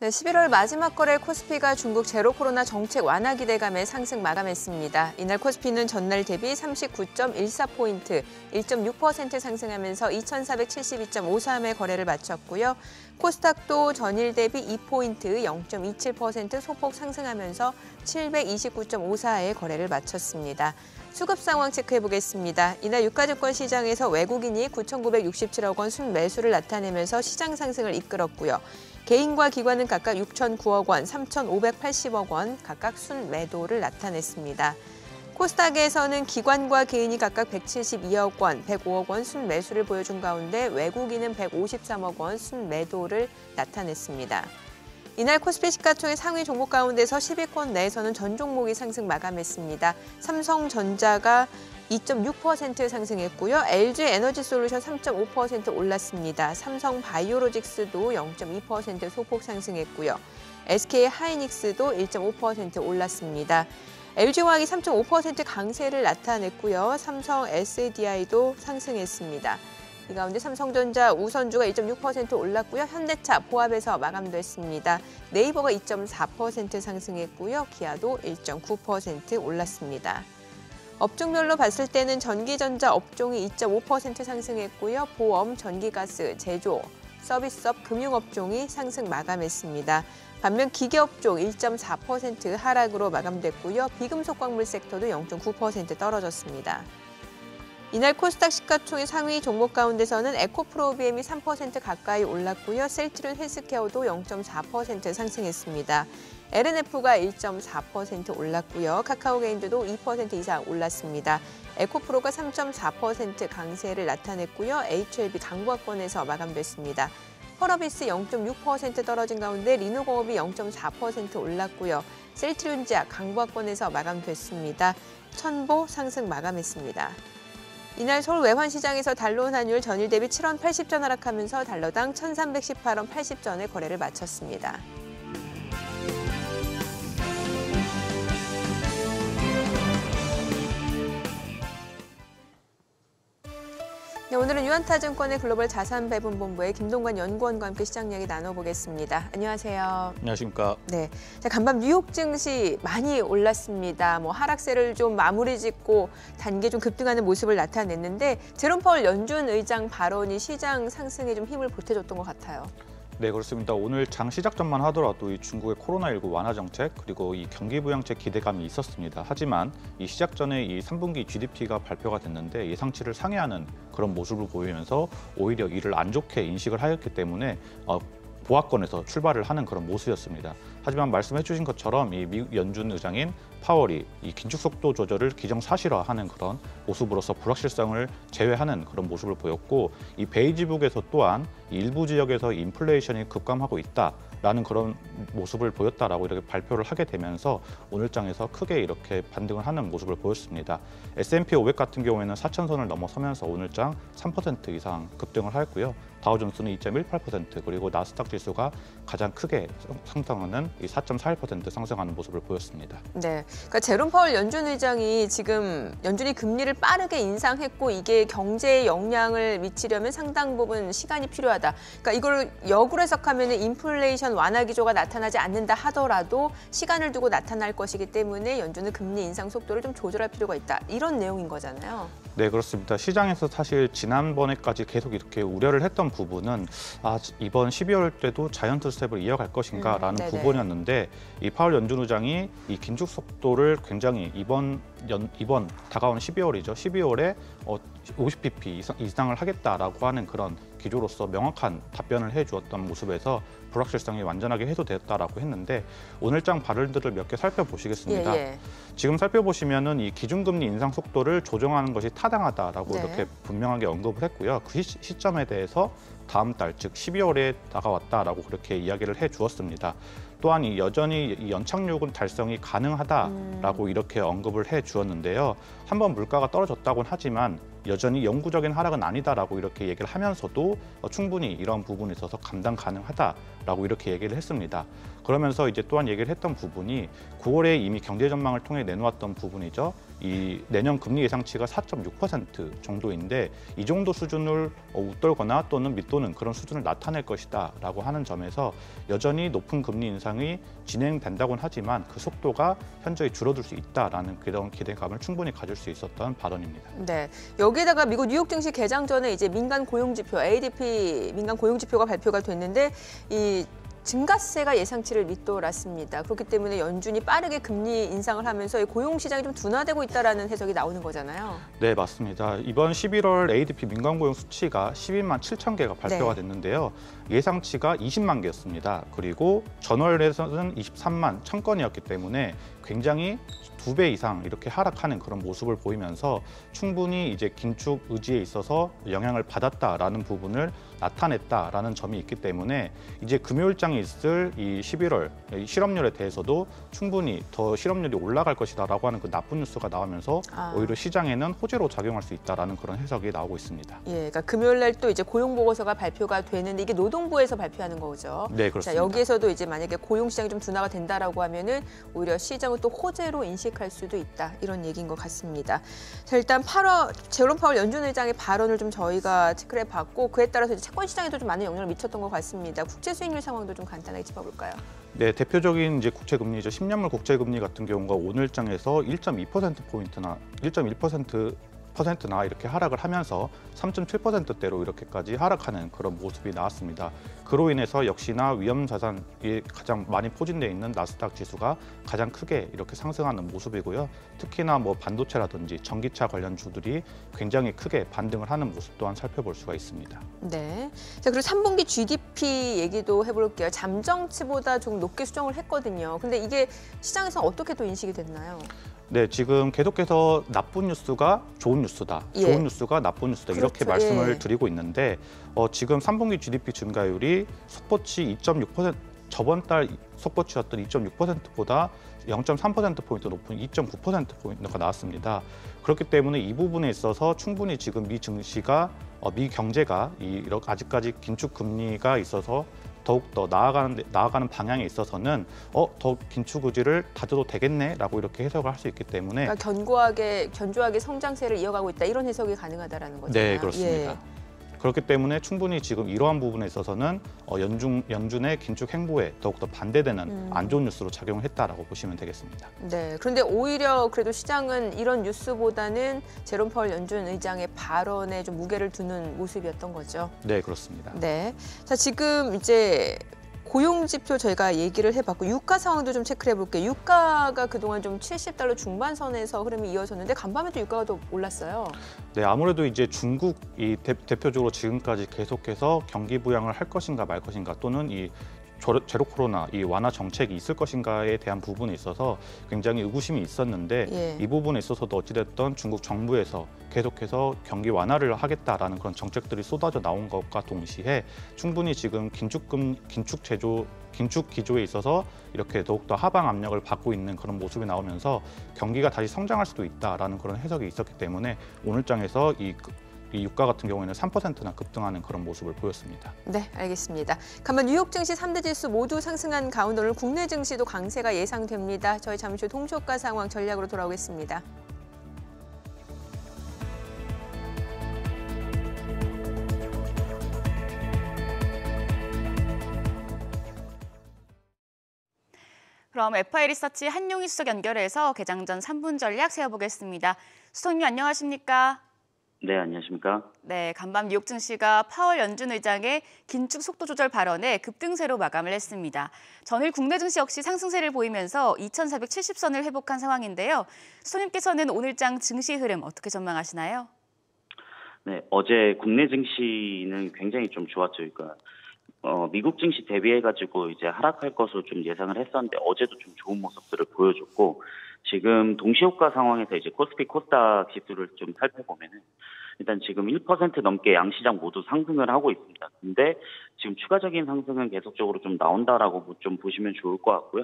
네, 11월 마지막 거래 코스피가 중국 제로 코로나 정책 완화 기대감에 상승 마감했습니다. 이날 코스피는 전날 대비 39.14포인트, 1.6% 상승하면서 2,472.53의 거래를 마쳤고요. 코스닥도 전일 대비 2포인트, 0.27% 소폭 상승하면서 729.54의 거래를 마쳤습니다. 수급 상황 체크해보겠습니다. 이날 유가증권 시장에서 외국인이 9,967억 원 순매수를 나타내면서 시장 상승을 이끌었고요. 개인과 기관은 각각 6,009억 원, 3,580억 원 각각 순매도를 나타냈습니다. 코스닥에서는 기관과 개인이 각각 172억 원, 105억 원 순매수를 보여준 가운데 외국인은 153억 원 순매도를 나타냈습니다. 이날 코스피 시가총액 상위 종목 가운데서 10위권 내에서는 전 종목이 상승 마감했습니다. 삼성전자가 2.6% 상승했고요. LG에너지솔루션 3.5% 올랐습니다. 삼성바이오로직스도 0.2% 소폭 상승했고요. SK하이닉스도 1.5% 올랐습니다. LG화학이 3.5% 강세를 나타냈고요. 삼성 SDI도 상승했습니다. 이 가운데 삼성전자 우선주가 2.6% 올랐고요. 현대차 보합에서 마감됐습니다. 네이버가 2.4% 상승했고요. 기아도 1.9% 올랐습니다. 업종별로 봤을 때는 전기전자 업종이 2.5% 상승했고요. 보험, 전기가스, 제조, 서비스업, 금융업종이 상승 마감했습니다. 반면 기계업종 1.4% 하락으로 마감됐고요. 비금속광물 섹터도 0.9% 떨어졌습니다. 이날 코스닥 시가총액 상위 종목 가운데서는 에코프로비엠이 3% 가까이 올랐고요. 셀트리온 헬스케어도 0.4% 상승했습니다. LNF가 1.4% 올랐고요. 카카오게임즈도 2% 이상 올랐습니다. 에코프로가 3.4% 강세를 나타냈고요. HLB 강보학권에서 마감됐습니다. 펄어비스 0.6% 떨어진 가운데 리노공업이 0.4% 올랐고요. 셀트리온지아 강보학권에서 마감됐습니다. 천보 상승 마감했습니다. 이날 서울 외환시장에서 달러 환율 전일 대비 7원 80전 하락하면서 달러당 1,318원 80전의 거래를 마쳤습니다. 네, 오늘은 유한타증권의 글로벌 자산배분본부의 김동관 연구원과 함께 시장 이야기 나눠보겠습니다. 안녕하세요. 안녕하십니까. 네, 자, 간밤 뉴욕 증시 많이 올랐습니다. 하락세를 좀 마무리 짓고 단계 좀 급등하는 모습을 나타냈는데 제롬 파월 연준 의장 발언이 시장 상승에 좀 힘을 보태줬던 것 같아요. 네, 그렇습니다. 오늘 장 시작 전만 하더라도 이 중국의 코로나19 완화 정책 그리고 이 경기 부양책 기대감이 있었습니다. 하지만 이 시작 전에 이 3분기 GDP가 발표가 됐는데 예상치를 상회하는 그런 모습을 보이면서 오히려 이를 안 좋게 인식을 하였기 때문에 보합권에서 출발을 하는 그런 모습이었습니다. 하지만 말씀해 주신 것처럼 이 미국 연준 의장인 파월이 이 긴축 속도 조절을 기정사실화하는 그런 모습으로서 불확실성을 제외하는 그런 모습을 보였고 이 베이지북에서 또한 일부 지역에서 인플레이션이 급감하고 있다라는 그런 모습을 보였다라고 이렇게 발표를 하게 되면서 오늘장에서 크게 이렇게 반등을 하는 모습을 보였습니다. S&P 500 같은 경우에는 4,000선을 넘어서면서 오늘장 3% 이상 급등을 하였고요. 다우존스는 2.18% 그리고 나스닥 지수가 가장 크게 상승하는 이 4.41% 상승하는 모습을 보였습니다. 네, 그러니까 제롬 파월 연준 의장이 지금 연준이 금리를 빠르게 인상했고 이게 경제에 영향을 미치려면 상당 부분 시간이 필요하다. 그러니까 이걸 역으로 해석하면 인플레이션 완화 기조가 나타나지 않는다 하더라도 시간을 두고 나타날 것이기 때문에 연준은 금리 인상 속도를 좀 조절할 필요가 있다. 이런 내용인 거잖아요. 네, 그렇습니다. 시장에서 사실 지난번에까지 계속 이렇게 우려를 했던 부분은 이번 12월 때도 자이언트 스텝을 이어갈 것인가라는 부분이었는데 이 파월 연준 의장이 이 긴축 속도를 굉장히 이번 다가오는 12월이죠. 12월에 50bp 이상을 하겠다라고 하는 그런 기조로서 명확한 답변을 해주었던 모습에서 불확실성이 완전하게 해소되었다라고 했는데 오늘장 발언들을 몇 개 살펴보시겠습니다. 지금 살펴보시면은 이 기준금리 인상 속도를 조정하는 것이 타당하다라고 이렇게 분명하게 언급을 했고요. 그 시점에 대해서 다음 달, 즉 12월에 다가왔다라고 그렇게 이야기를 해주었습니다. 또한 여전히 이 연착륙은 달성이 가능하다라고 이렇게 언급을 해주었는데요. 한번 물가가 떨어졌다고는 하지만 여전히 영구적인 하락은 아니다라고 이렇게 얘기를 하면서도 충분히 이런 부분에 있어서 감당 가능하다라고 라고 이렇게 얘기를 했습니다. 그러면서 이제 또한 얘기를 했던 부분이 9월에 이미 경제 전망을 통해 내놓았던 부분이죠. 이 내년 금리 예상치가 4.6% 정도인데 이 정도 수준을 웃돌거나 또는 밑도는 그런 수준을 나타낼 것이다라고 하는 점에서 여전히 높은 금리 인상이 진행된다고는 하지만 그 속도가 현저히 줄어들 수 있다라는 그런 기대감을 충분히 가질 수 있었던 발언입니다. 네, 여기에다가 미국 뉴욕 증시 개장 전에 이제 민간 고용 지표 ADP 민간 고용 지표가 발표가 됐는데 이 증가세가 예상치를 밑돌았습니다. 그렇기 때문에 연준이 빠르게 금리 인상을 하면서 고용 시장이 좀 둔화되고 있다라는 해석이 나오는 거잖아요. 네, 맞습니다. 이번 11월 ADP 민간 고용 수치가 12만 7천 개가 발표가 됐는데요. 예상치가 20만 개였습니다. 그리고 전월에서는 23만 1천 건이었기 때문에 굉장히 2배 이상 이렇게 하락하는 그런 모습을 보이면서 충분히 이제 긴축 의지에 있어서 영향을 받았다라는 부분을 나타냈다라는 점이 있기 때문에 이제 금요일장에 있을 이 11월 실업률에 대해서도 충분히 더 실업률이 올라갈 것이다라고 하는 그 나쁜 뉴스가 나오면서 오히려 시장에는 호재로 작용할 수 있다라는 그런 해석이 나오고 있습니다. 예, 그러니까 금요일 날 또 이제 고용 보고서가 발표가 되는데 이게 노동부에서 발표하는 거죠. 네, 그렇습니다. 자, 여기에서도 이제 만약에 고용 시장이 좀 둔화가 된다라고 하면은 오히려 시장을 또 호재로 인식할 수도 있다 이런 얘기인 것 같습니다. 자, 일단 8월 제롬 파월 연준 의장의 발언을 좀 저희가 체크를 해봤고 그에 따라서 이제 채권 시장에도 좀 많은 영향을 미쳤던 것 같습니다. 국제 수익률 상황도 좀 간단하게 짚어볼까요? 네, 대표적인 이제 국채 금리죠. 10년물 국채 금리 같은 경우가 오늘장에서 1.2%포인트나 1.1%나 이렇게 하락을 하면서 3.7%대로 이렇게까지 하락하는 그런 모습이 나왔습니다. 그로 인해서 역시나 위험 자산이 가장 많이 포진되어 있는 나스닥 지수가 가장 크게 이렇게 상승하는 모습이고요. 특히나 뭐 반도체라든지 전기차 관련 주들이 굉장히 크게 반등을 하는 모습 또한 살펴볼 수가 있습니다. 네. 자, 그리고 3분기 GDP 얘기도 해볼게요. 잠정치보다 좀 높게 수정을 했거든요. 근데 이게 시장에서 어떻게 또 인식이 됐나요? 네, 지금 계속해서 나쁜 뉴스가 좋은 뉴스다, 좋은 뉴스가 나쁜 뉴스다 이렇게 말씀을 드리고 있는데 지금 3분기 GDP 증가율이 속보치 2.6%, 저번 달 속보치였던 2.6%보다 0.3%포인트 높은 2.9%포인트가 나왔습니다. 그렇기 때문에 이 부분에 있어서 충분히 지금 미 증시가, 미 경제가 아직까지 긴축 금리가 있어서 더욱더 나아가는 방향에 있어서는 더 긴축 의지를 다져도 되겠네라고 이렇게 해석을 할 수 있기 때문에 그러니까 견조하게 성장세를 이어가고 있다 이런 해석이 가능하다라는 거잖아요. 네, 그렇습니다. 그렇기 때문에 충분히 지금 이러한 부분에 있어서는 연준의 긴축 행보에 더욱더 반대되는 안 좋은 뉴스로 작용을 했다라고 보시면 되겠습니다. 네, 그런데 오히려 그래도 시장은 이런 뉴스보다는 제롬 파월 연준 의장의 발언에 좀 무게를 두는 모습이었던 거죠. 네, 그렇습니다. 네, 자 지금 이제 고용 지표 저희가 얘기를 해봤고 유가 상황도 좀 체크를 해볼게요. 유가가 그동안 좀 $70 중반선에서 흐름이 이어졌는데 간밤에도 유가가 더 올랐어요. 네, 아무래도 이제 중국이 대표적으로 지금까지 계속해서 경기 부양을 할 것인가 말 것인가 또는 이 제로 코로나 이 완화 정책이 있을 것인가에 대한 부분에 있어서 굉장히 의구심이 있었는데 이 부분에 있어서도 어찌됐든 중국 정부에서 계속해서 경기 완화를 하겠다라는 그런 정책들이 쏟아져 나온 것과 동시에 충분히 지금 긴축 기조에 있어서 이렇게 더욱더 하방 압력을 받고 있는 그런 모습이 나오면서 경기가 다시 성장할 수도 있다라는 그런 해석이 있었기 때문에 오늘장에서 이 유가 같은 경우에는 3%나 급등하는 그런 모습을 보였습니다. 네, 알겠습니다. 간만 뉴욕 증시 3대 지수 모두 상승한 가운데 오늘 국내 증시도 강세가 예상됩니다. 저희 잠시 후 동시효과 상황 전략으로 돌아오겠습니다. 그럼 FI 리서치 한용희 수석 연결해서 개장 전 3분 전략 세워보겠습니다. 수석님 안녕하십니까? 네, 안녕하십니까? 네, 간밤 뉴욕 증시가 파월 연준 의장의 긴축 속도 조절 발언에 급등세로 마감을 했습니다. 전일 국내 증시 역시 상승세를 보이면서 2,470선을 회복한 상황인데요. 수석님께서는 오늘장 증시 흐름 어떻게 전망하시나요? 네, 어제 국내 증시는 굉장히 좀 좋았죠. 그러니까 미국 증시 대비해가지고 이제 하락할 것으로 좀 예상을 했었는데 어제도 좀 좋은 모습들을 보여줬고 지금 동시효과 상황에서 이제 코스피 코스닥 지수를 좀 살펴보면은 일단 지금 1% 넘게 양시장 모두 상승을 하고 있습니다. 근데 지금 추가적인 상승은 계속적으로 좀 나온다라고 좀 보시면 좋을 것 같고요.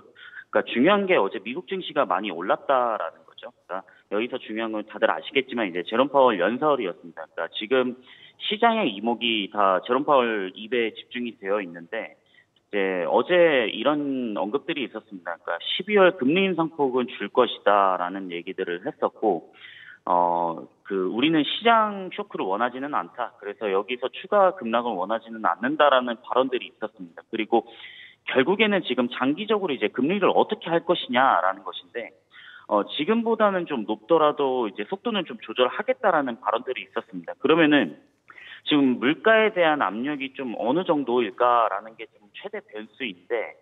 그러니까 중요한 게 어제 미국 증시가 많이 올랐다라는 거죠. 그러니까 여기서 중요한 건 다들 아시겠지만 이제 제롬 파월 연설이었습니다. 그러니까 지금 시장의 이목이 다 제롬 파월 입에 집중이 되어 있는데 이제 어제 이런 언급들이 있었습니다. 그러니까 12월 금리 인상폭은 줄 것이다라는 얘기들을 했었고, 우리는 시장 쇼크를 원하지는 않다. 그래서 여기서 추가 급락을 원하지는 않는다라는 발언들이 있었습니다. 그리고 결국에는 지금 장기적으로 이제 금리를 어떻게 할 것이냐라는 것인데, 지금보다는 좀 높더라도 이제 속도는 좀 조절하겠다라는 발언들이 있었습니다. 그러면은 지금 물가에 대한 압력이 좀 어느 정도일까라는 게 좀 최대 변수인데,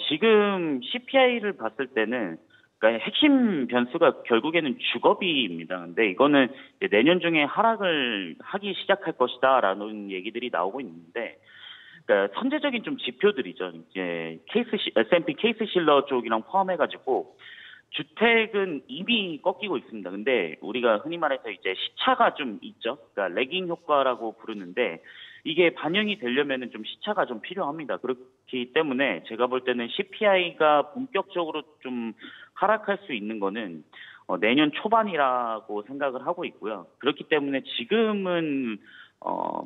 지금 CPI를 봤을 때는 그러니까 핵심 변수가 결국에는 주거비입니다. 근데 이거는 이제 내년 중에 하락을 하기 시작할 것이다라는 얘기들이 나오고 있는데, 그러니까 선제적인 좀 지표들이죠. 이제 S&P 케이스실러 쪽이랑 포함해가지고 주택은 이미 꺾이고 있습니다. 근데 우리가 흔히 말해서 이제 시차가 좀 있죠. 그러니까 레깅 효과라고 부르는데 이게 반영이 되려면은 좀 시차가 좀 필요합니다. 그렇기 때문에 제가 볼 때는 CPI가 본격적으로 좀 하락할 수 있는 거는 내년 초반이라고 생각을 하고 있고요. 그렇기 때문에 지금은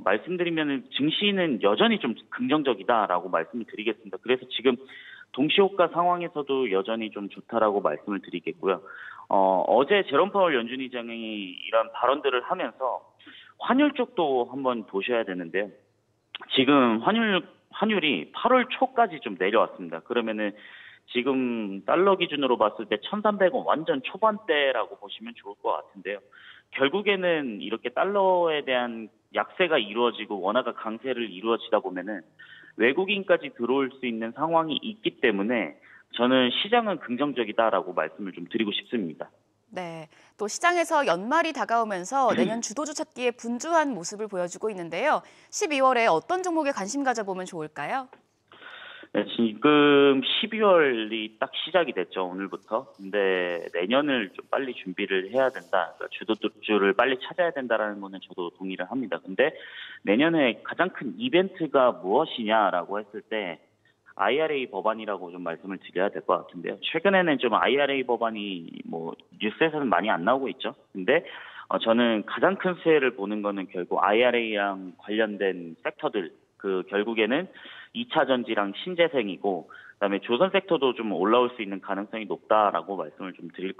말씀드리면은 증시는 여전히 좀 긍정적이다라고 말씀을 드리겠습니다. 그래서 지금 동시호가 상황에서도 여전히 좀 좋다라고 말씀을 드리겠고요. 어제 제롬 파월 연준 의장이 이런 발언들을 하면서 환율 쪽도 한번 보셔야 되는데요. 지금 환율이 8월 초까지 좀 내려왔습니다. 그러면은 지금 달러 기준으로 봤을 때 1,300원 완전 초반대라고 보시면 좋을 것 같은데요. 결국에는 이렇게 달러에 대한 약세가 이루어지고 원화가 강세를 이루어지다 보면은 외국인까지 들어올 수 있는 상황이 있기 때문에 저는 시장은 긍정적이다라고 말씀을 좀 드리고 싶습니다. 네, 또 시장에서 연말이 다가오면서 내년 주도주 찾기에 분주한 모습을 보여주고 있는데요. 12월에 어떤 종목에 관심 가져보면 좋을까요? 네, 지금 12월이 딱 시작이 됐죠, 오늘부터. 근데 내년을 좀 빨리 준비를 해야 된다. 그러니까 주도주를 빨리 찾아야 된다라는 거는 저도 동의를 합니다. 근데 내년에 가장 큰 이벤트가 무엇이냐라고 했을 때 IRA 법안이라고 좀 말씀을 드려야 될 것 같은데요. 최근에는 좀 IRA 법안이 뭐 뉴스에서는 많이 안 나오고 있죠. 근데 저는 가장 큰 수혜를 보는 거는 결국 IRA랑 관련된 섹터들, 결국에는 2차 전지랑 신재생이고, 그다음에 조선 섹터도 좀 올라올 수 있는 가능성이 높다라고 말씀을 좀 드려야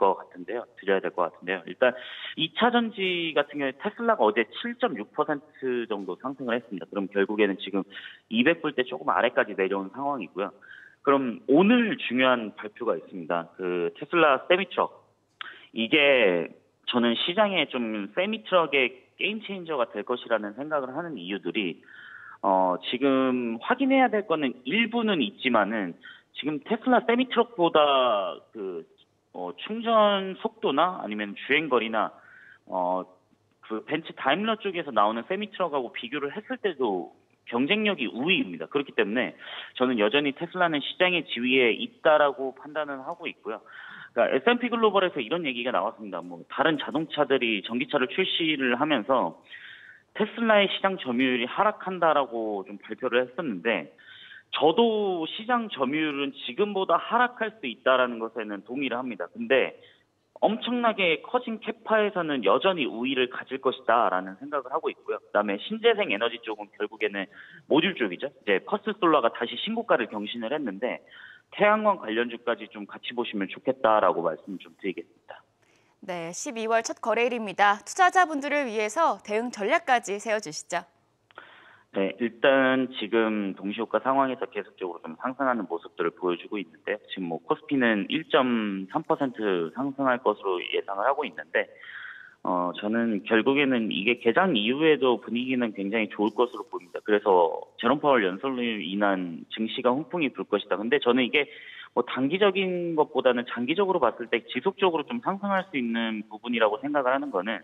될 것 같은데요. 일단 2차 전지 같은 경우에 테슬라가 어제 7.6% 정도 상승을 했습니다. 그럼 결국에는 지금 200불대 조금 아래까지 내려온 상황이고요. 그럼 오늘 중요한 발표가 있습니다. 테슬라 세미트럭. 이게 저는 시장에 좀 세미트럭의 게임 체인저가 될 것이라는 생각을 하는 이유들이 지금 확인해야 될 거는 일부는 있지만은 지금 테슬라 세미트럭보다 충전 속도나 아니면 주행 거리나 벤츠 다임러 쪽에서 나오는 세미트럭하고 비교를 했을 때도 경쟁력이 우위입니다. 그렇기 때문에 저는 여전히 테슬라는 시장의 지위에 있다라고 판단을 하고 있고요. 그러니까 S&P 글로벌에서 이런 얘기가 나왔습니다. 뭐 다른 자동차들이 전기차를 출시를 하면서 테슬라의 시장 점유율이 하락한다라고 좀 발표를 했었는데, 저도 시장 점유율은 지금보다 하락할 수 있다라는 것에는 동의를 합니다. 근데 엄청나게 커진 캐파에서는 여전히 우위를 가질 것이다라는 생각을 하고 있고요. 그다음에 신재생 에너지 쪽은 결국에는 모듈 쪽이죠. 이제 퍼스솔라가 다시 신고가를 경신을 했는데 태양광 관련주까지 좀 같이 보시면 좋겠다라고 말씀 좀 드리겠습니다. 네, 12월 첫 거래일입니다. 투자자분들을 위해서 대응 전략까지 세워주시죠. 네, 일단 지금 동시호가 상황에서 계속적으로 좀 상승하는 모습들을 보여주고 있는데, 지금 뭐 코스피는 1.3% 상승할 것으로 예상을 하고 있는데, 저는 결국에는 이게 개장 이후에도 분위기는 굉장히 좋을 것으로 보입니다. 그래서 제롬 파월 연설로 인한 증시가 훈풍이 불 것이다. 근데 저는 이게 뭐 단기적인 것보다는 장기적으로 봤을 때 지속적으로 좀 상승할 수 있는 부분이라고 생각을 하는 거는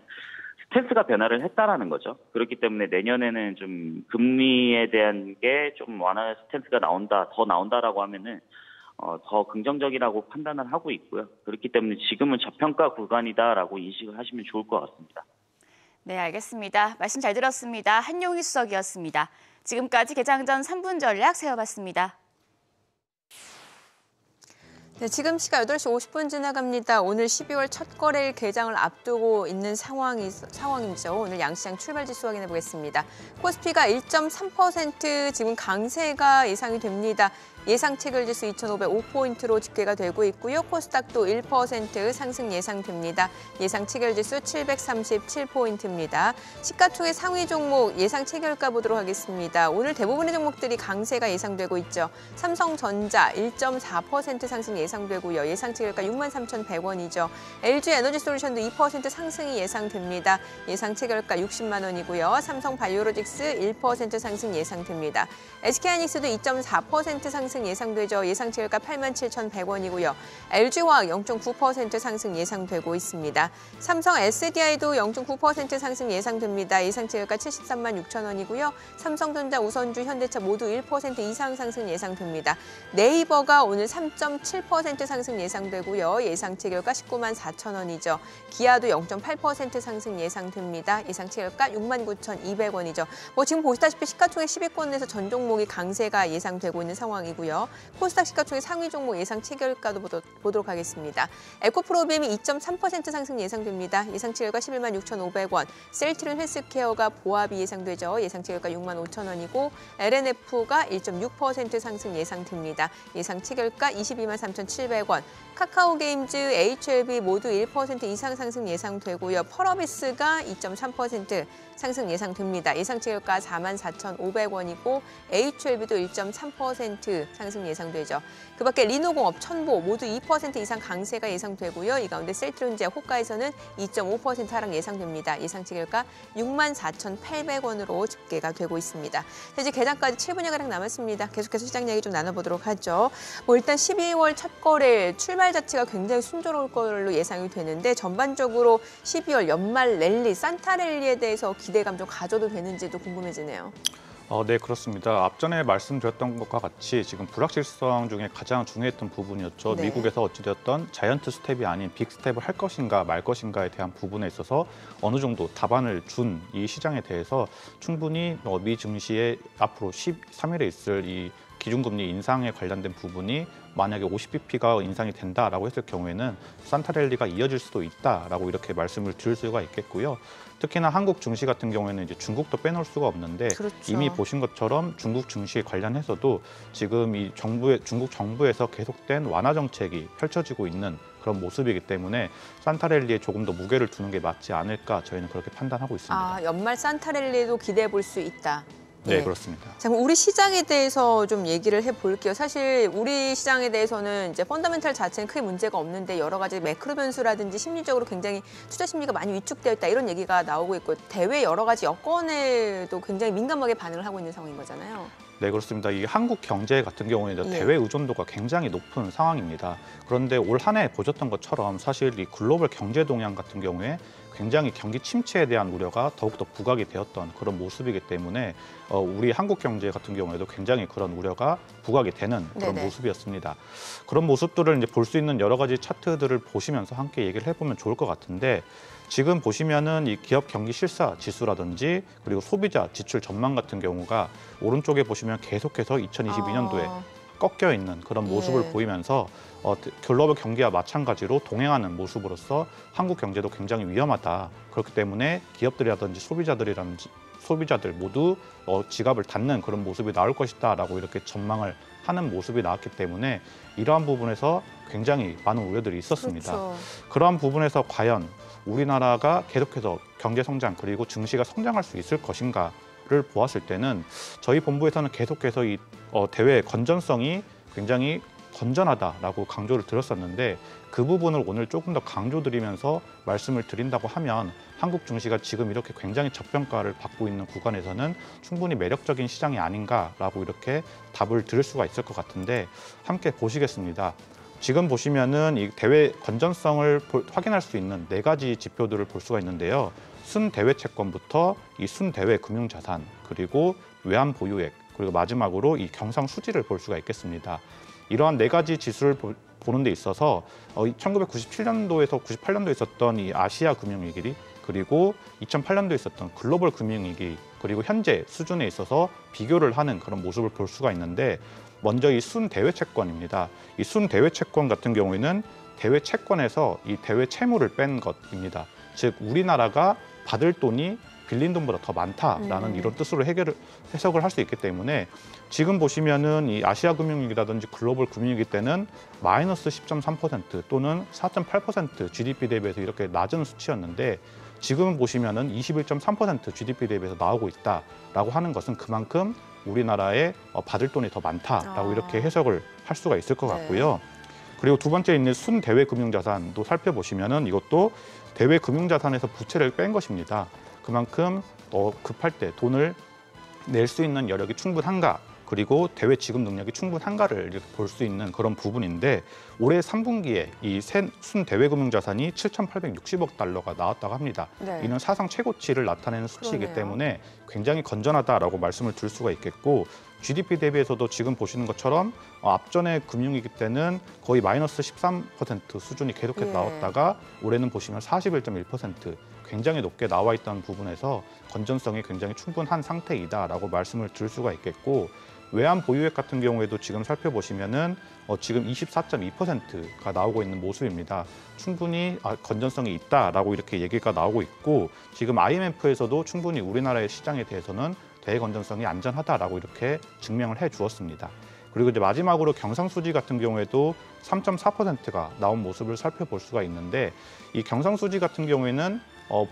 스탠스가 변화를 했다라는 거죠. 그렇기 때문에 내년에는 좀 금리에 대한 게 좀 완화 스탠스가 더 나온다라고 하면은 더 긍정적이라고 판단을 하고 있고요. 그렇기 때문에 지금은 저평가 구간이다라고 인식을 하시면 좋을 것 같습니다. 네, 알겠습니다. 말씀 잘 들었습니다. 한용희 수석이었습니다. 지금까지 개장 전 3분 전략 세워봤습니다. 네, 지금 시각 8시 50분 지나갑니다. 오늘 12월 첫 거래일 개장을 앞두고 있는 상황이죠. 오늘 양시장 출발 지수 확인해 보겠습니다. 코스피가 1.3% 지금 강세가 예상이 됩니다. 예상 체결 지수 2,505포인트로 집계가 되고 있고요. 코스닥도 1% 상승 예상됩니다. 예상 체결 지수 737포인트입니다. 시가총액 상위 종목 예상 체결가 보도록 하겠습니다. 오늘 대부분의 종목들이 강세가 예상되고 있죠. 삼성전자 1.4% 상승 예상되고요. 예상 체결가 63,100원이죠. LG에너지솔루션도 2% 상승이 예상됩니다. 예상 체결가 60만 원이고요. 삼성바이오로직스 1% 상승 예상됩니다. SK하이닉스도 2.4% 상승 예상되죠. 예상 체결가 87,100원이고요. LG화학 0.9% 상승 예상되고 있습니다. 삼성 SDI도 0.9% 상승 예상됩니다. 예상 체결가 73만 6천 원이고요. 삼성전자, 우선주, 현대차 모두 1% 이상 상승 예상됩니다. 네이버가 오늘 3.7% 상승 예상되고요. 예상 체결가 19만 4천 원이죠. 기아도 0.8% 상승 예상됩니다. 예상 체결가 69,200원이죠. 지금 보시다시피 시가총액 10위권에서 전 종목이 강세가 예상되고 있는 상황이고요. 코스닥 시가총액 상위 종목 예상 체결가도 보도록 하겠습니다. 에코프로비엠이 2.3% 상승 예상됩니다. 예상 체결가 11만 6,500원. 셀트리온 헬스케어가 보합이 예상되죠. 예상 체결가 6만 5천 원이고 LNF가 1.6% 상승 예상됩니다. 예상 체결가 22만 3,700원. 카카오게임즈, HLB 모두 1% 이상 상승 예상되고요. 펄어비스가 2.3% 상승 예상됩니다. 예상 체결가 4만 4,500원이고 HLB도 1.3% 상승 예상되죠. 그밖에 리노공업, 천보 모두 2% 이상 강세가 예상되고요. 이 가운데 셀트리온제약, 호가에서는 2.5% 하락 예상됩니다. 예상 체결가 6만 4,800원으로 집계가 되고 있습니다. 이제 개장까지 7분여가량 남았습니다. 계속해서 시장 이야기 좀 나눠보도록 하죠. 일단 12월 첫 거래 출발 자체가 굉장히 순조로울 걸로 예상이 되는데 전반적으로 12월 연말 랠리, 산타 랠리에 대해서 기대감 좀 가져도 되는지도 궁금해지네요. 네, 그렇습니다. 앞전에 말씀드렸던 것과 같이 지금 불확실성 중에 가장 중요했던 부분이었죠. 네. 미국에서 어찌되었던 자이언트 스텝이 아닌 빅 스텝을 할 것인가 말 것인가에 대한 부분에 있어서 어느 정도 답안을 준 이 시장에 대해서 충분히 미 증시에 앞으로 13일에 있을 이 기준금리 인상에 관련된 부분이 만약에 50bp가 인상이 된다라고 했을 경우에는 산타랠리가 이어질 수도 있다라고 이렇게 말씀을 드릴 수가 있겠고요. 특히나 한국 증시 같은 경우에는 이제 중국도 빼놓을 수가 없는데 그렇죠. 이미 보신 것처럼 중국 증시에 관련해서도 지금 이 중국 정부에서 계속된 완화 정책이 펼쳐지고 있는 그런 모습이기 때문에 산타랠리에 조금 더 무게를 두는 게 맞지 않을까 저희는 그렇게 판단하고 있습니다. 연말 산타랠리도 기대해 볼 수 있다. 네, 예. 그렇습니다. 자, 그럼 우리 시장에 대해서 좀 얘기를 해볼게요. 사실 우리 시장에 대해서는 이제 펀더멘탈 자체는 크게 문제가 없는데 여러 가지 매크로 변수라든지 심리적으로 굉장히 투자 심리가 많이 위축되어 있다 이런 얘기가 나오고 있고 대외 여러 가지 여건에도 굉장히 민감하게 반응을 하고 있는 상황인 거잖아요. 네, 그렇습니다. 이 한국 경제 같은 경우에는 예. 대외 의존도가 굉장히 높은 상황입니다. 그런데 올 한 해 보셨던 것처럼 사실 이 글로벌 경제 동향 같은 경우에 굉장히 경기 침체에 대한 우려가 더욱더 부각이 되었던 그런 모습이기 때문에 우리 한국 경제 같은 경우에도 굉장히 그런 우려가 부각이 되는 그런 네네. 모습이었습니다. 그런 모습들을 이제 볼 수 있는 여러 가지 차트들을 보시면서 함께 얘기를 해보면 좋을 것 같은데 지금 보시면은 이 기업 경기 실사 지수라든지 그리고 소비자 지출 전망 같은 경우가 오른쪽에 보시면 계속해서 2022년도에 꺾여 있는 그런 모습을 예. 보이면서 글로벌 경기와 마찬가지로 동행하는 모습으로서 한국 경제도 굉장히 위험하다. 그렇기 때문에 기업들이라든지 소비자들 모두 지갑을 닫는 그런 모습이 나올 것이다라고 이렇게 전망을 하는 모습이 나왔기 때문에 이러한 부분에서 굉장히 많은 우려들이 있었습니다. 그렇죠. 그러한 부분에서 과연 우리나라가 계속해서 경제 성장 그리고 증시가 성장할 수 있을 것인가를 보았을 때는 저희 본부에서는 계속해서 이 대외 건전성이 굉장히 건전하다라고 강조를 드렸었는데 그 부분을 오늘 조금 더 강조드리면서 말씀을 드린다고 하면 한국 증시가 지금 이렇게 굉장히 저평가를 받고 있는 구간에서는 충분히 매력적인 시장이 아닌가라고 이렇게 답을 드릴 수가 있을 것 같은데 함께 보시겠습니다. 지금 보시면은 이 대외 건전성을 확인할 수 있는 4가지 지표들을 볼 수가 있는데요. 순대외 채권부터 이 순대외 금융자산 그리고 외환 보유액 그리고 마지막으로 이 경상 수지를 볼 수가 있겠습니다. 이러한 4가지 지수를 보는 데 있어서 1997년도에서 98년도에 있었던 이 아시아 금융위기 그리고 2008년도에 있었던 글로벌 금융위기 그리고 현재 수준에 있어서 비교를 하는 그런 모습을 볼 수가 있는데 먼저 이 순대외 채권입니다. 이 순대외 채권 같은 경우에는 대외 채권에서 이 대외 채무를 뺀 것입니다. 즉 우리나라가 받을 돈이 빌린 돈보다 더 많다라는 이런 뜻으로 해석을 할 수 있기 때문에 지금 보시면은 이 아시아 금융위기라든지 글로벌 금융위기 때는 마이너스 10.3% 또는 4.8% GDP 대비해서 이렇게 낮은 수치였는데 지금 보시면은 21.3% GDP 대비해서 나오고 있다라고 하는 것은 그만큼 우리나라에 받을 돈이 더 많다라고 이렇게 해석을 할 수가 있을 것 같고요. 그리고 두 번째 있는 순대외 금융자산도 살펴보시면은 이것도 대외 금융자산에서 부채를 뺀 것입니다. 그만큼 급할 때 돈을 낼 수 있는 여력이 충분한가 그리고 대외 지급 능력이 충분한가를 이렇게 볼 수 있는 그런 부분인데 올해 3분기에 이 순대외 금융자산이 7,860억 달러가 나왔다고 합니다. 네. 이는 사상 최고치를 나타내는 수치이기 그러네요. 때문에 굉장히 건전하다라고 말씀을 드릴 수가 있겠고 GDP 대비해서도 지금 보시는 것처럼 앞전에 금융위기 때는 거의 마이너스 13% 수준이 계속해서 나왔다가 올해는 보시면 41.1% 굉장히 높게 나와 있다는 부분에서 건전성이 굉장히 충분한 상태이다라고 말씀을 드릴 수가 있겠고 외환 보유액 같은 경우에도 지금 살펴보시면은 지금 24.2%가 나오고 있는 모습입니다. 충분히 건전성이 있다라고 이렇게 얘기가 나오고 있고 지금 IMF에서도 충분히 우리나라의 시장에 대해서는 대건전성이 안전하다라고 이렇게 증명을 해 주었습니다. 그리고 이제 마지막으로 경상수지 같은 경우에도 3.4%가 나온 모습을 살펴볼 수가 있는데 이 경상수지 같은 경우에는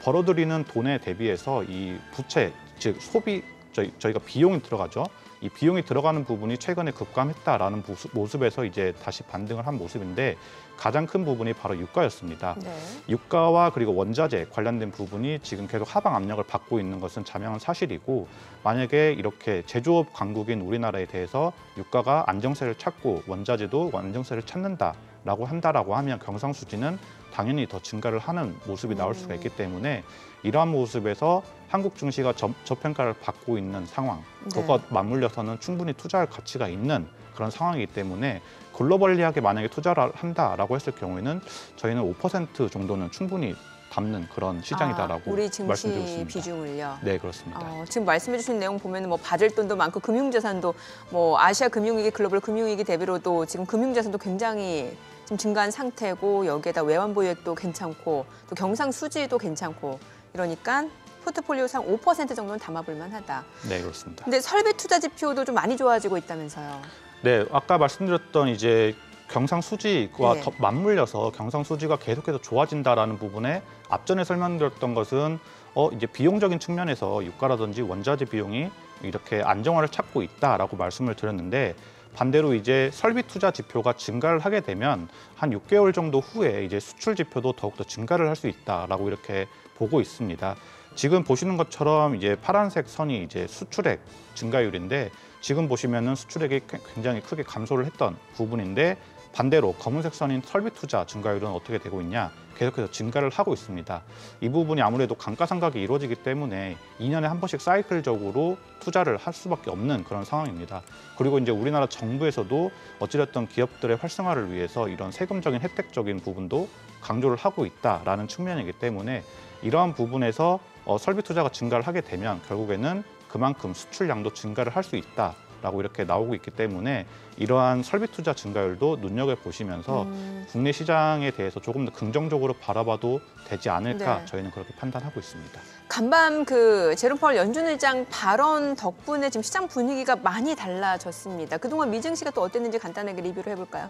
벌어들이는 돈에 대비해서 이 부채, 즉 소비, 저희가 비용이 들어가죠. 이 비용이 들어가는 부분이 최근에 급감했다라는 모습에서 이제 다시 반등을 한 모습인데 가장 큰 부분이 바로 유가였습니다. 네. 유가와 그리고 원자재 관련된 부분이 지금 계속 하방 압력을 받고 있는 것은 자명한 사실이고 만약에 이렇게 제조업 강국인 우리나라에 대해서 유가가 안정세를 찾고 원자재도 안정세를 찾는다라고 한다라고 하면 경상수지는 당연히 더 증가를 하는 모습이 나올 수가 있기 때문에 이러한 모습에서 한국 증시가 저평가를 받고 있는 상황, 그것과 맞물려서는 충분히 투자할 가치가 있는 그런 상황이기 때문에 글로벌리하게 만약에 투자를 한다라고 했을 경우에는 저희는 5% 정도는 충분히 담는 그런 시장이다라고 우리 증시 말씀드리고 있습니다. 비중을요. 네, 그렇습니다. 지금 말씀해주신 내용 보면 뭐 받을 돈도 많고 금융자산도 뭐 아시아 금융위기, 글로벌 금융위기 대비로도 지금 금융자산도 굉장히 좀 증가한 상태고 여기에다 외환 보유액도 괜찮고 또 경상수지도 괜찮고 이러니까 포트폴리오상 5% 정도는 담아볼 만하다. 네, 그렇습니다. 근데 설비 투자 지표도 좀 많이 좋아지고 있다면서요. 네, 아까 말씀드렸던 이제 경상수지와 더 맞물려서 경상수지가 계속해서 좋아진다라는 부분에 앞전에 설명드렸던 것은 이제 비용적인 측면에서 유가라든지 원자재 비용이 이렇게 안정화를 찾고 있다라고 말씀을 드렸는데 반대로 이제 설비 투자 지표가 증가를 하게 되면 한 6개월 정도 후에 이제 수출 지표도 더욱더 증가를 할 수 있다라고 이렇게 보고 있습니다. 지금 보시는 것처럼 이제 파란색 선이 이제 수출액 증가율인데 지금 보시면은 수출액이 굉장히 크게 감소를 했던 부분인데 반대로 검은색 선인 설비 투자 증가율은 어떻게 되고 있냐? 계속해서 증가를 하고 있습니다. 이 부분이 아무래도 감가상각이 이루어지기 때문에 2년에 한 번씩 사이클적으로 투자를 할 수밖에 없는 그런 상황입니다. 그리고 이제 우리나라 정부에서도 어찌됐든 기업들의 활성화를 위해서 이런 세금적인 혜택적인 부분도 강조를 하고 있다라는 측면이기 때문에 이러한 부분에서 설비 투자가 증가를 하게 되면 결국에는 그만큼 수출량도 증가를 할 수 있다라고 이렇게 나오고 있기 때문에 이러한 설비 투자 증가율도 눈여겨보시면서 국내 시장에 대해서 조금 더 긍정적으로 바라봐도 되지 않을까 네. 저희는 그렇게 판단하고 있습니다. 간밤 제롬 파월 연준 의장 발언 덕분에 지금 시장 분위기가 많이 달라졌습니다. 그동안 미증시가 또 어땠는지 간단하게 리뷰를 해볼까요?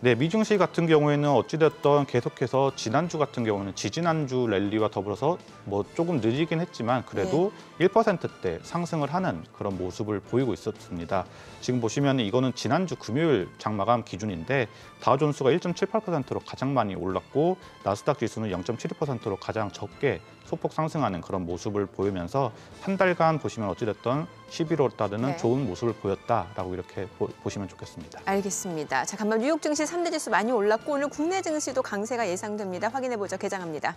네, 미증시 같은 경우에는 어찌됐든 계속해서 지난주 같은 경우는 지지난주 랠리와 더불어서 뭐 조금 느리긴 했지만 그래도 1%대 상승을 하는 그런 모습을 보이고 있었습니다. 지금 보시면 이거는 지난주 금요일 장마감 기준인데 다우존스가 1.78%로 가장 많이 올랐고 나스닥 지수는 0.72%로 가장 적게 소폭 상승하는 그런 모습을 보이면서 한 달간 보시면 어찌됐든 11월 달에는 좋은 모습을 보였다라고 이렇게 보시면 좋겠습니다. 알겠습니다. 자, 간밤 뉴욕 증시 3대 지수 많이 올랐고 오늘 국내 증시도 강세가 예상됩니다. 확인해보죠. 개장합니다.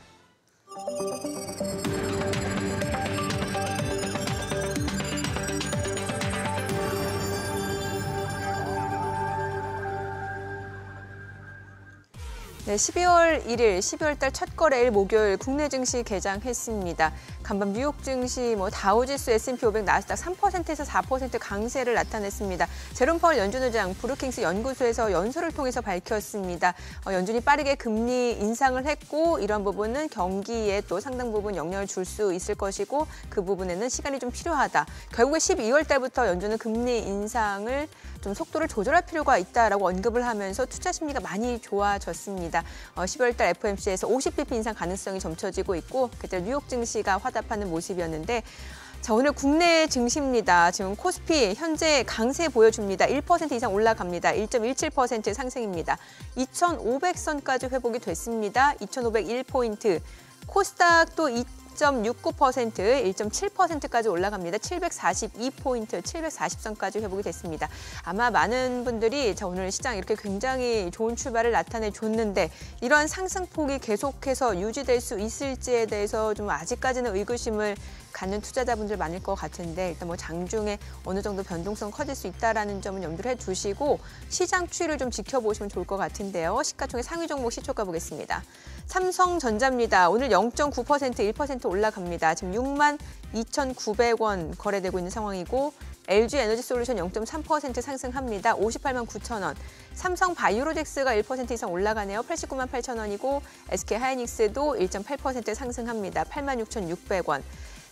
네, 12월 1일, 12월 달 첫 거래일 목요일 국내 증시 개장했습니다. 간밤 뉴욕 증시, 다우지수, S&P 500, 나스닥 3%에서 4% 강세를 나타냈습니다. 제롬 파월 연준 의장 브루킹스 연구소에서 연설을 통해서 밝혔습니다. 연준이 빠르게 금리 인상을 했고 이런 부분은 경기에 또 상당 부분 영향을 줄 수 있을 것이고 그 부분에는 시간이 좀 필요하다. 결국에 12월 달부터 연준은 금리 인상을 좀 속도를 조절할 필요가 있다라고 언급을 하면서 투자 심리가 많이 좋아졌습니다. 12월 달 FOMC에서 50bp 인상 가능성이 점쳐지고 있고 그때 뉴욕 증시가 화답하는 모습이었는데 자, 오늘 국내 증시입니다. 지금 코스피 현재 강세 보여줍니다. 1% 이상 올라갑니다. 1.17% 상승입니다. 2,500선까지 회복이 됐습니다. 2,501포인트. 코스닥도 2.69%, 1.7%까지 올라갑니다. 742포인트, 740선까지 회복이 됐습니다. 아마 많은 분들이 오늘 시장 이렇게 굉장히 좋은 출발을 나타내줬는데 이런 상승폭이 계속해서 유지될 수 있을지에 대해서 좀 아직까지는 의구심을 갖는 투자자분들 많을 것 같은데 일단 장중에 어느 정도 변동성 커질 수 있다라는 점은 염두를 해두시고 시장 추이를 좀 지켜보시면 좋을 것 같은데요. 시가총액 상위 종목 시초가 보겠습니다. 삼성전자입니다. 오늘 0.9%, 1% 올라갑니다. 지금 62,900원 거래되고 있는 상황이고 LG에너지솔루션 0.3% 상승합니다. 58만 9천원. 삼성바이오로직스가 1% 이상 올라가네요. 89만 8천원이고 SK하이닉스도 1.8% 상승합니다. 86,600원.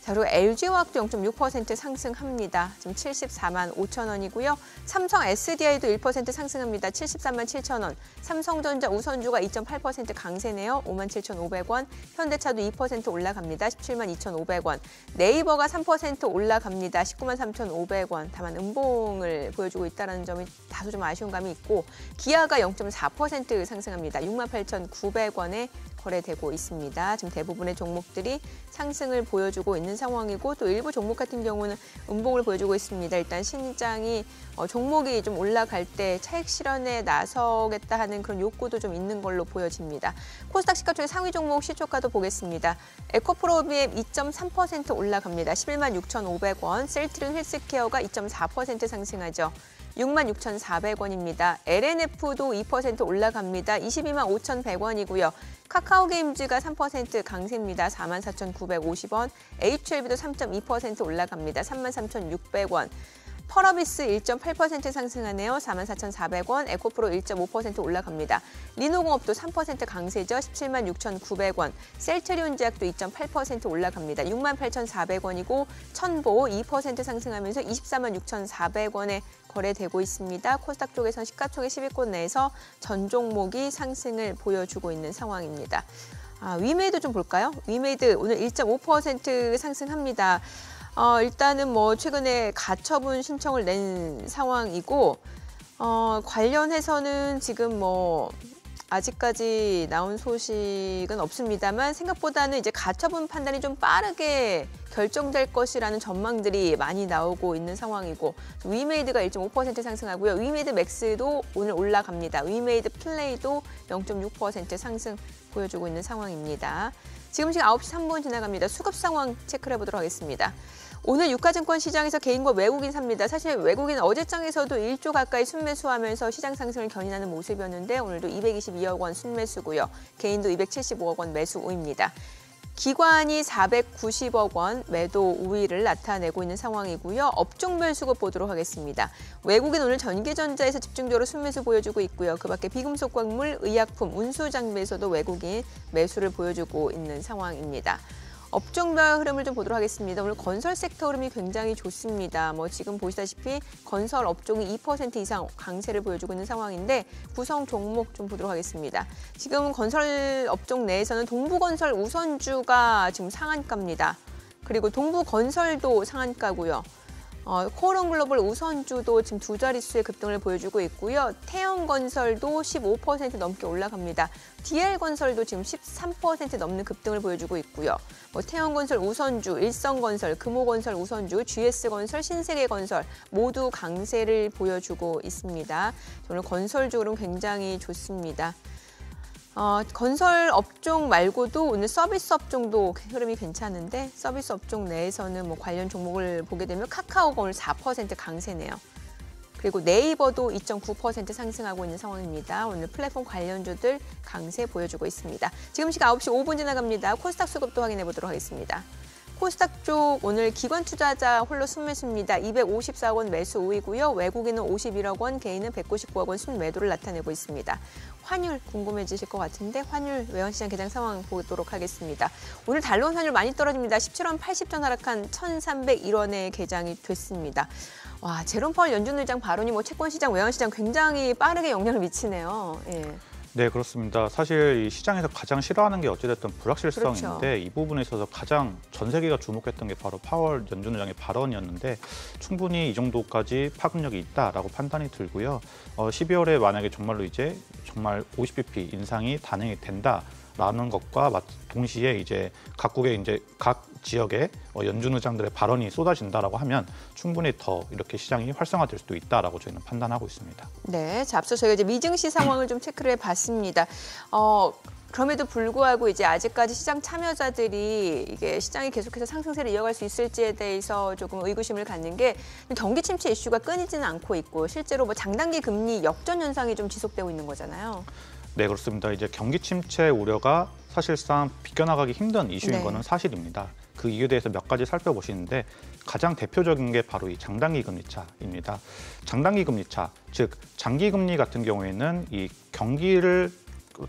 자, 그리고 LG화학도 0.6% 상승합니다. 지금 74만 5천원이고요. 삼성 SDI도 1% 상승합니다. 73만 7천원. 삼성전자 우선주가 2.8% 강세네요. 5만 7,500원. 현대차도 2% 올라갑니다. 17만 2,500원. 네이버가 3% 올라갑니다. 19만 3,500원. 다만 음봉을 보여주고 있다는 점이 다소 좀 아쉬운 감이 있고 기아가 0.4% 상승합니다. 6만 8,900원에 거래되고 있습니다. 지금 대부분의 종목들이 상승을 보여주고 있는 상황이고 또 일부 종목 같은 경우는 음봉을 보여주고 있습니다. 일단 신장이 종목이 좀 올라갈 때 차익 실현에 나서겠다 하는 그런 욕구도 좀 있는 걸로 보여집니다. 코스닥 시가총액 상위 종목 시초가도 보겠습니다. 에코프로비엠 2.3% 올라갑니다. 11만 6,500원. 셀트리온 헬스케어가 2.4% 상승하죠. 66,400원입니다. LNF도 2% 올라갑니다. 22만 5,100원이고요. 카카오게임즈가 3% 강세입니다. 44,950원. HLB도 3.2% 올라갑니다. 33,600원. 펄어비스 1.8% 상승하네요. 44,400원. 에코프로 1.5% 올라갑니다. 리노공업도 3% 강세죠. 17만 6,900원. 셀트리온제약도 2.8% 올라갑니다. 6만 8,400원이고 천보 2% 상승하면서 24만 6,400원에 거래되고 있습니다. 코스닥 쪽에서는 시가총액 10위권 내에서 전 종목이 상승을 보여주고 있는 상황입니다. 위메이드 좀 볼까요? 위메이드 오늘 1.5% 상승합니다. 일단은 최근에 가처분 신청을 낸 상황이고 관련해서는 지금 아직까지 나온 소식은 없습니다만 생각보다는 이제 가처분 판단이 좀 빠르게 결정될 것이라는 전망들이 많이 나오고 있는 상황이고 위메이드가 1.5% 상승하고요. 위메이드 맥스도 오늘 올라갑니다. 위메이드 플레이도 0.6% 상승 보여주고 있는 상황입니다. 지금 9시 3분 지나갑니다. 수급 상황 체크를 해보도록 하겠습니다. 오늘 유가증권 시장에서 개인과 외국인 삽니다. 사실 외국인 어제장에서도 1조 가까이 순매수하면서 시장 상승을 견인하는 모습이었는데 오늘도 222억 원 순매수고요. 개인도 275억 원 매수 우입니다. 기관이 490억 원 매도 우위를 나타내고 있는 상황이고요. 업종별 수급 보도록 하겠습니다. 외국인 오늘 전기전자에서 집중적으로 순매수 보여주고 있고요. 그밖에 비금속 광물, 의약품, 운수장비에서도 외국인 매수를 보여주고 있는 상황입니다. 업종별 흐름을 좀 보도록 하겠습니다. 오늘 건설 섹터 흐름이 굉장히 좋습니다. 지금 보시다시피 건설 업종이 2% 이상 강세를 보여주고 있는 상황인데 구성 종목 좀 보도록 하겠습니다. 지금 건설 업종 내에서는 동부건설 우선주가 지금 상한가입니다. 그리고 동부건설도 상한가고요. 코오롱글로벌 우선주도 지금 두 자릿수의 급등을 보여주고 있고요. 태영건설도 15% 넘게 올라갑니다. DL건설도 지금 13% 넘는 급등을 보여주고 있고요. 태영건설 우선주, 일성건설, 금호건설 우선주, GS건설, 신세계건설 모두 강세를 보여주고 있습니다. 오늘 건설주 흐름 굉장히 좋습니다. 건설 업종 말고도 오늘 서비스 업종도 흐름이 괜찮은데 서비스 업종 내에서는 관련 종목을 보게 되면 카카오가 오늘 4% 강세네요. 그리고 네이버도 2.9% 상승하고 있는 상황입니다. 오늘 플랫폼 관련주들 강세 보여주고 있습니다. 지금 시각 9시 5분 지나갑니다. 코스닥 수급도 확인해 보도록 하겠습니다. 코스닥 쪽 오늘 기관 투자자 홀로 순매수입니다. 254억 원 매수 우위고요. 외국인은 51억 원, 개인은 199억 원 순매도를 나타내고 있습니다. 환율 궁금해지실 것 같은데 환율 외환시장 개장 상황 보도록 하겠습니다. 오늘 달러원 환율 많이 떨어집니다. 17원 80전 하락한 1,301원에 개장이 됐습니다. 와, 제롬 파월 연준 의장 발언이 채권시장, 외환시장 굉장히 빠르게 영향을 미치네요. 예. 네, 그렇습니다. 사실 이 시장에서 가장 싫어하는 게 어찌됐든 불확실성인데 그렇죠. 이 부분에 있어서 가장 전 세계가 주목했던 게 바로 파월 연준 의장의 발언이었는데 충분히 이 정도까지 파급력이 있다라고 판단이 들고요. 12월에 만약에 정말로 이제 정말 50bp 인상이 단행이 된다라는 것과 동시에 이제 각국의 이제 각 지역의 연준 의장들의 발언이 쏟아진다라고 하면 충분히 더 이렇게 시장이 활성화될 수도 있다라고 저희는 판단하고 있습니다. 네, 자, 앞서 저희가 이제 미증시 상황을 좀 체크를 해봤습니다. 그럼에도 불구하고 이제 아직까지 시장 참여자들이 이게 시장이 계속해서 상승세를 이어갈 수 있을지에 대해서 조금 의구심을 갖는 게 경기 침체 이슈가 끊이지는 않고 있고 실제로 장단기 금리 역전 현상이 좀 지속되고 있는 거잖아요. 네, 그렇습니다. 이제 경기 침체 우려가 사실상 비껴나가기 힘든 이슈인 네. 거는 사실입니다. 그 이유에 대해서 몇 가지 살펴보시는데 가장 대표적인 게 바로 이 장단기 금리차입니다. 장단기 금리차, 즉 장기 금리 같은 경우에는 이 경기를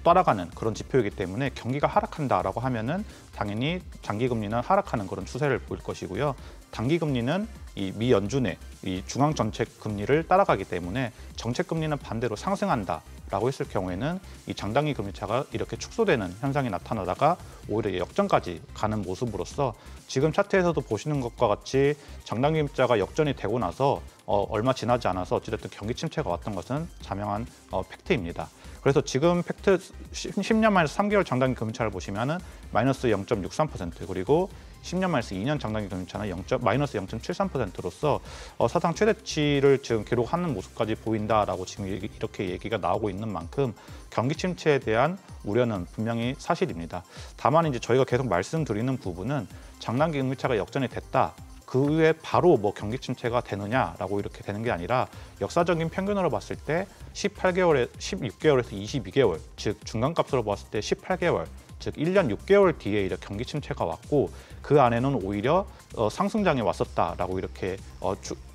따라가는 그런 지표이기 때문에 경기가 하락한다라고 하면은 당연히 장기 금리는 하락하는 그런 추세를 보일 것이고요. 단기 금리는 이 미 연준의 이 중앙 정책 금리를 따라가기 때문에 정책 금리는 반대로 상승한다라고 했을 경우에는 이 장단기 금리차가 이렇게 축소되는 현상이 나타나다가 오히려 역전까지 가는 모습으로서 지금 차트에서도 보시는 것과 같이 장단기 금리차가 역전이 되고 나서 얼마 지나지 않아서 어찌됐든 경기 침체가 왔던 것은 자명한 팩트입니다. 그래서 지금 팩트 10년 마이너스 3개월 장단기 금리차를 보시면은 마이너스 0.63% 그리고 10년 마이너스 2년 장단기 금리차는 마이너스 0.73%로서 사상 최대치를 지금 기록하는 모습까지 보인다라고 지금 이렇게 얘기가 나오고 있는 만큼 경기 침체에 대한 우려는 분명히 사실입니다. 다만 이제 저희가 계속 말씀드리는 부분은 장단기 금리차가 역전이 됐다. 그 후에 바로 경기 침체가 되느냐라고 이렇게 되는 게 아니라 역사적인 평균으로 봤을 때 16개월에서 22개월, 즉 중간값으로 봤을 때 18개월, 즉 1년 6개월 뒤에 이렇게 경기 침체가 왔고 그 안에는 오히려 상승장에 왔었다라고 이렇게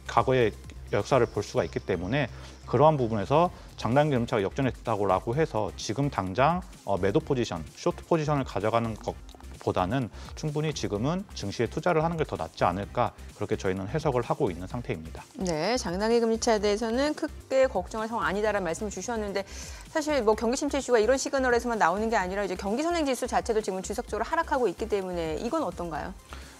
과거의 역사를 볼 수가 있기 때문에 그러한 부분에서 장단기 금리차가 역전했다고 해서 지금 당장 매도 포지션, 쇼트 포지션을 가져가는 것보다는 충분히 지금은 증시에 투자를 하는 게 더 낫지 않을까 그렇게 저희는 해석을 하고 있는 상태입니다. 네, 장단기 금리차에 대해서는 크게 걱정할 상황 아니다라는 말씀을 주셨는데 사실 경기 침체 이슈가 이런 시그널에서만 나오는 게 아니라 이제 경기 선행 지수 자체도 지금 지속적으로 하락하고 있기 때문에 이건 어떤가요?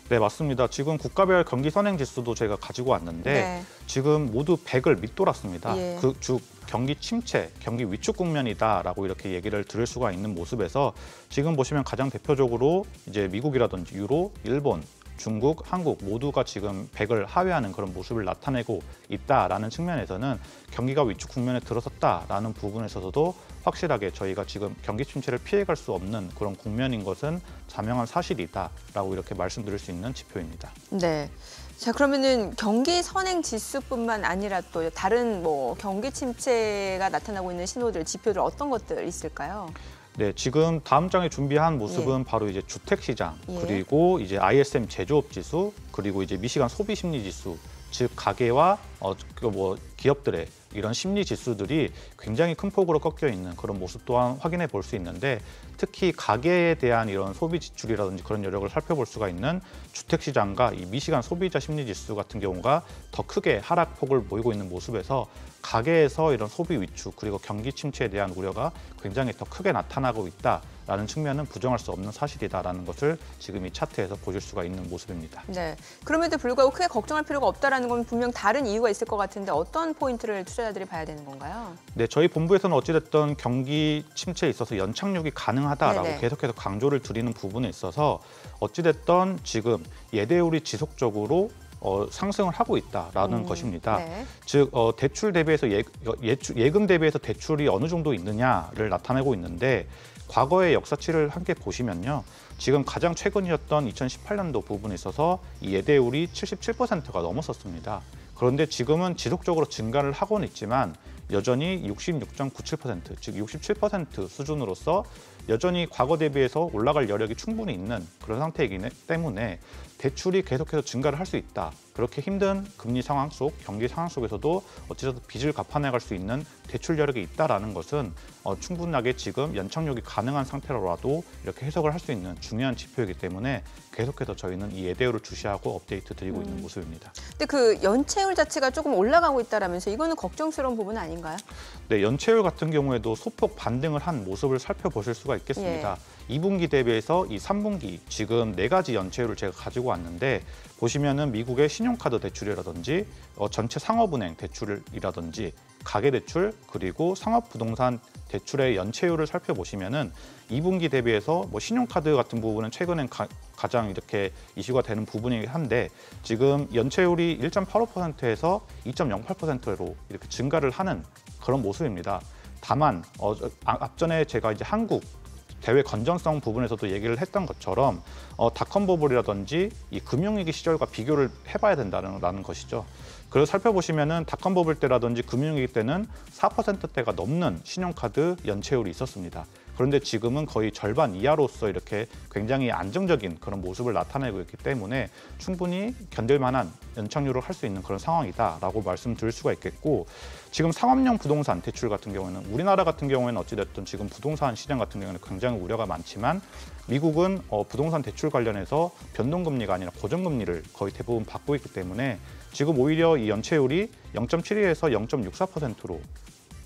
네, 맞습니다. 지금 국가별 경기 선행 지수도 저희가 가지고 왔는데 네. 지금 모두 100을 밑돌았습니다. 예. 즉 경기 침체, 경기 위축 국면이다라고 이렇게 얘기를 들을 수가 있는 모습에서 지금 보시면 가장 대표적으로 이제 미국이라든지 유로, 일본, 중국, 한국 모두가 지금 100을 하회하는 그런 모습을 나타내고 있다라는 측면에서는 경기가 위축 국면에 들어섰다라는 부분에 있어서도 확실하게 저희가 지금 경기 침체를 피해갈 수 없는 그런 국면인 것은 자명한 사실이다라고 이렇게 말씀드릴 수 있는 지표입니다. 네. 자, 그러면은 경기 선행 지수뿐만 아니라 또 다른 경기 침체가 나타나고 있는 신호들, 지표들 어떤 것들 있을까요? 네, 지금 다음 장에 준비한 모습은 바로 이제 주택 시장, 그리고 이제 ISM 제조업 지수, 그리고 이제 미시간 소비 심리 지수, 즉 가계와 기업들의 이런 심리 지수들이 굉장히 큰 폭으로 꺾여 있는 그런 모습 또한 확인해 볼 수 있는데 특히 가계에 대한 이런 소비 지출이라든지 그런 여력을 살펴볼 수가 있는 주택 시장과 이 미시간 소비자 심리 지수 같은 경우가 더 크게 하락폭을 보이고 있는 모습에서 가계에서 이런 소비 위축 그리고 경기 침체에 대한 우려가 굉장히 더 크게 나타나고 있다라는 측면은 부정할 수 없는 사실이다라는 것을 지금 이 차트에서 보실 수가 있는 모습입니다. 네. 그럼에도 불구하고 크게 걱정할 필요가 없다라는 건 분명 다른 이유가 있을 것 같은데 어떤 포인트를 투자자들이 봐야 되는 건가요? 네, 저희 본부에서는 어찌됐든 경기 침체에 있어서 연착륙이 가능하다라고 네네. 계속해서 강조를 드리는 부분에 있어서 어찌됐든 지금 예대율이 지속적으로 상승을 하고 있다라는 것입니다. 네. 즉 대출 대비해서 예금 대비해서 대출이 어느 정도 있느냐를 나타내고 있는데 과거의 역사치를 함께 보시면요. 지금 가장 최근이었던 2018년도 부분에 있어서 이 예대율이 77%가 넘었었습니다. 그런데 지금은 지속적으로 증가를 하고는 있지만 여전히 66.97%, 즉 67% 수준으로서 여전히 과거 대비해서 올라갈 여력이 충분히 있는 그런 상태이기 때문에 대출이 계속해서 증가를 할 수 있다. 그렇게 힘든 금리 상황 속, 경기 상황 속에서도 어찌됐든 빚을 갚아나갈 수 있는 대출 여력이 있다라는 것은 충분하게 지금 연착륙이 가능한 상태로라도 이렇게 해석을 할 수 있는 중요한 지표이기 때문에 계속해서 저희는 이 예대율을 주시하고 업데이트 드리고 있는 모습입니다. 근데 그 연체율 자체가 조금 올라가고 있다라면서 이거는 걱정스러운 부분 아닌가요? 네, 연체율 같은 경우에도 소폭 반등을 한 모습을 살펴보실 수가 있겠습니다. 2분기 대비해서 이 3분기 지금 4가지 연체율을 제가 가지고 왔는데 보시면은 미국의 신용카드 대출이라든지 전체 상업은행 대출이라든지 가계대출 그리고 상업부동산 대출의 연체율을 살펴보시면은 2분기 대비해서 뭐 신용카드 같은 부분은 최근엔 가장 이렇게 이슈가 되는 부분이긴 한데 지금 연체율이 1.85%에서 2.08%로 이렇게 증가를 하는 그런 모습입니다. 다만 앞전에 제가 이제 한국 대외 건전성 부분에서도 얘기를 했던 것처럼 닷컴 버블이라든지 이 금융위기 시절과 비교를 해봐야 된다는 것이죠. 그래서 살펴보시면은 닷컴 버블 때라든지 금융위기 때는 4%대가 넘는 신용카드 연체율이 있었습니다. 그런데 지금은 거의 절반 이하로서 이렇게 굉장히 안정적인 그런 모습을 나타내고 있기 때문에 충분히 견딜 만한 연착륙을 할 수 있는 그런 상황이다라고 말씀드릴 수가 있겠고 지금 상업용 부동산 대출 같은 경우에는 우리나라 같은 경우에는 어찌됐든 지금 부동산 시장 같은 경우에는 굉장히 우려가 많지만 미국은 부동산 대출 관련해서 변동금리가 아니라 고정금리를 거의 대부분 받고 있기 때문에 지금 오히려 이 연체율이 0.72에서 0.64%로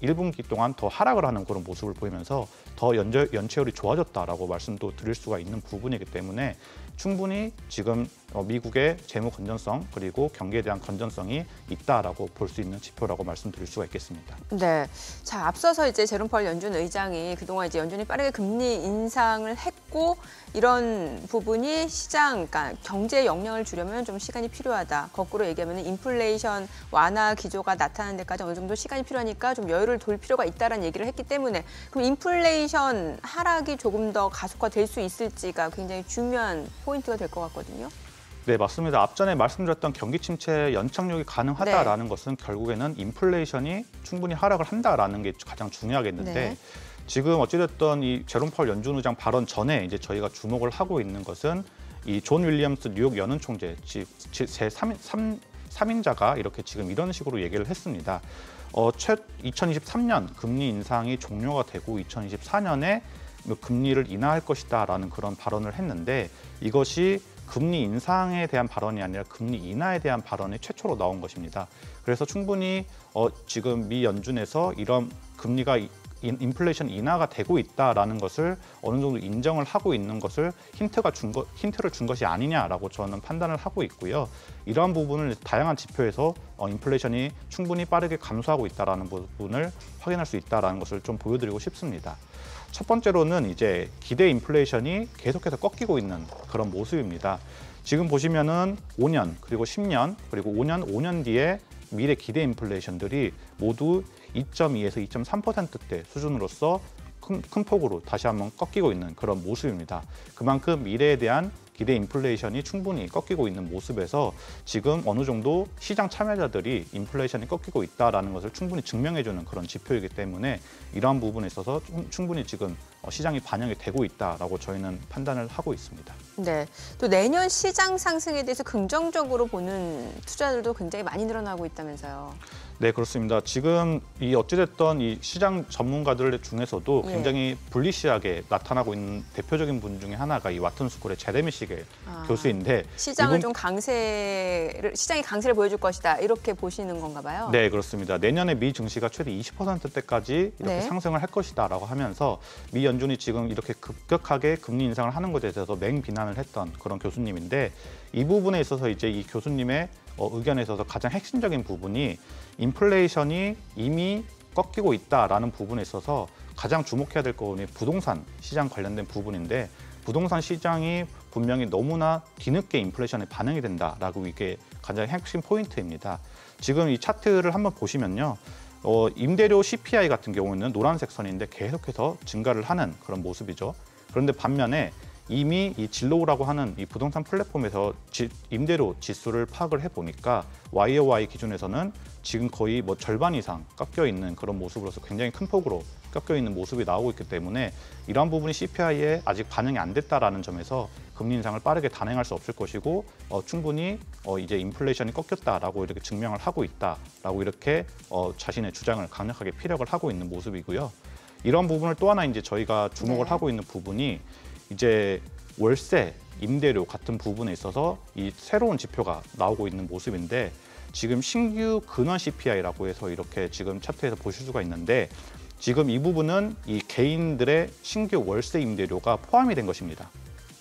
1분기 동안 더 하락을 하는 그런 모습을 보이면서 더 연체율이 좋아졌다라고 말씀도 드릴 수가 있는 부분이기 때문에 충분히 지금 미국의 재무 건전성 그리고 경기에 대한 건전성이 있다라고 볼 수 있는 지표라고 말씀드릴 수가 있겠습니다. 네. 자, 앞서서 이제 제롬 파월 연준 의장이 그동안 이제 연준이 빠르게 금리 인상을 했고 이런 부분이 시장, 그러니까 경제에 영향을 주려면 좀 시간이 필요하다. 거꾸로 얘기하면 인플레이션 완화 기조가 나타나는 데까지 어느 정도 시간이 필요하니까 좀 여유를 둘 필요가 있다라는 얘기를 했기 때문에 그럼 인플레이션 하락이 조금 더 가속화될 수 있을지가 굉장히 중요한 포인트가 될 것 같거든요. 네, 맞습니다. 앞전에 말씀드렸던 경기 침체 연착륙이 가능하다라는 것은 결국에는 인플레이션이 충분히 하락을 한다라는 게 가장 중요하겠는데 지금 어찌됐든 이 제롬 파월 연준 의장 발언 전에 이제 저희가 주목을 하고 있는 것은 이 존 윌리엄스 뉴욕 연은 총재, 제 3인자가 이렇게 지금 이런 식으로 얘기를 했습니다. 2023년 금리 인상이 종료가 되고 2024년에 금리를 인하할 것이다라는 그런 발언을 했는데 이것이 금리 인상에 대한 발언이 아니라 금리 인하에 대한 발언이 최초로 나온 것입니다. 그래서 충분히 지금 미 연준에서 이런 금리가 인플레이션 인하가 되고 있다라는 것을 어느 정도 인정을 하고 있는 것을 힌트를 준 것이 아니냐라고 저는 판단을 하고 있고요. 이러한 부분을 다양한 지표에서 인플레이션이 충분히 빠르게 감소하고 있다라는 부분을 확인할 수 있다라는 것을 좀 보여드리고 싶습니다. 첫 번째로는 이제 기대 인플레이션이 계속해서 꺾이고 있는 그런 모습입니다. 지금 보시면은 5년 그리고 10년 그리고 5년 뒤에 미래 기대 인플레이션들이 모두 2.2에서 2.3%대 수준으로서 큰 폭으로 다시 한번 꺾이고 있는 그런 모습입니다. 그만큼 미래에 대한 기대 인플레이션이 충분히 꺾이고 있는 모습에서 지금 어느 정도 시장 참여자들이 인플레이션이 꺾이고 있다는 것을 충분히 증명해주는 그런 지표이기 때문에 이러한 부분에 있어서 충분히 지금 시장이 반영이 되고 있다라고 저희는 판단을 하고 있습니다. 네, 또 내년 시장 상승에 대해서 긍정적으로 보는 투자들도 굉장히 많이 늘어나고 있다면서요. 네, 그렇습니다. 지금 이 어찌됐든 이 시장 전문가들 중에서도 굉장히 불리시하게 나타나고 있는 대표적인 분 중에 하나가 이 와튼 스쿨의 제레미 시겔 교수인데 시장을 좀 시장이 강세를 보여줄 것이다 이렇게 보시는 건가 봐요. 네, 그렇습니다. 내년에 미 증시가 최대 20%대까지 이렇게 상승을 할 것이다라고 하면서 미 연준이 지금 이렇게 급격하게 금리 인상을 하는 것에 대해서 맹비난을 했던 그런 교수님인데 이 부분에 있어서 이제 이 교수님의 의견에 있어서 가장 핵심적인 부분이 인플레이션이 이미 꺾이고 있다라는 부분에 있어서 가장 주목해야 될 거는 부동산 시장 관련된 부분인데 부동산 시장이 분명히 너무나 뒤늦게 인플레이션에 반응이 된다라고 이게 가장 핵심 포인트입니다. 지금 이 차트를 한번 보시면요. 임대료 CPI 같은 경우는 노란색 선인데 계속해서 증가를 하는 그런 모습이죠. 그런데 반면에 이미 이 진로우라고 하는 이 부동산 플랫폼에서 임대료 지수를 파악을 해보니까 YOY 기준에서는 지금 거의 뭐 절반 이상 깎여 있는 그런 모습으로서 굉장히 큰 폭으로 깎여 있는 모습이 나오고 있기 때문에 이러한 부분이 CPI에 아직 반영이 안 됐다라는 점에서 금리 인상을 빠르게 단행할 수 없을 것이고 충분히 이제 인플레이션이 꺾였다라고 이렇게 증명을 하고 있다라고 이렇게 자신의 주장을 강력하게 피력을 하고 있는 모습이고요. 이런 부분을 또 하나 이제 저희가 주목을 하고 있는 부분이 이제 월세, 임대료 같은 부분에 있어서 이 새로운 지표가 나오고 있는 모습인데 지금 신규 근원 CPI라고 해서 이렇게 지금 차트에서 보실 수가 있는데 지금 이 부분은 이 개인들의 신규 월세 임대료가 포함이 된 것입니다.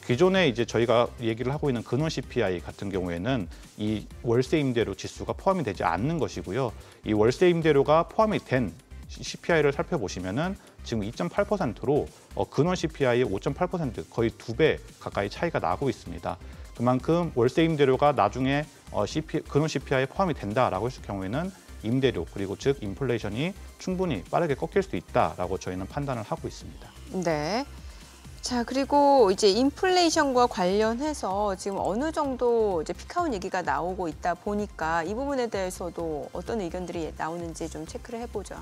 기존에 이제 저희가 얘기를 하고 있는 근원 CPI 같은 경우에는 이 월세 임대료 지수가 포함이 되지 않는 것이고요. 이 월세 임대료가 포함이 된 CPI를 살펴보시면은 지금 2.8%로 근원 CPI의 5.8% 거의 2배 가까이 차이가 나고 있습니다. 그만큼 월세 임대료가 나중에 근원 CPI에 포함이 된다라고 했을 경우에는 임대료 그리고 즉 인플레이션이 충분히 빠르게 꺾일 수 있다라고 저희는 판단을 하고 있습니다. 네. 자, 그리고 이제 인플레이션과 관련해서 지금 어느 정도 이제 피크아웃 얘기가 나오고 있다 보니까 이 부분에 대해서도 어떤 의견들이 나오는지 좀 체크를 해보죠.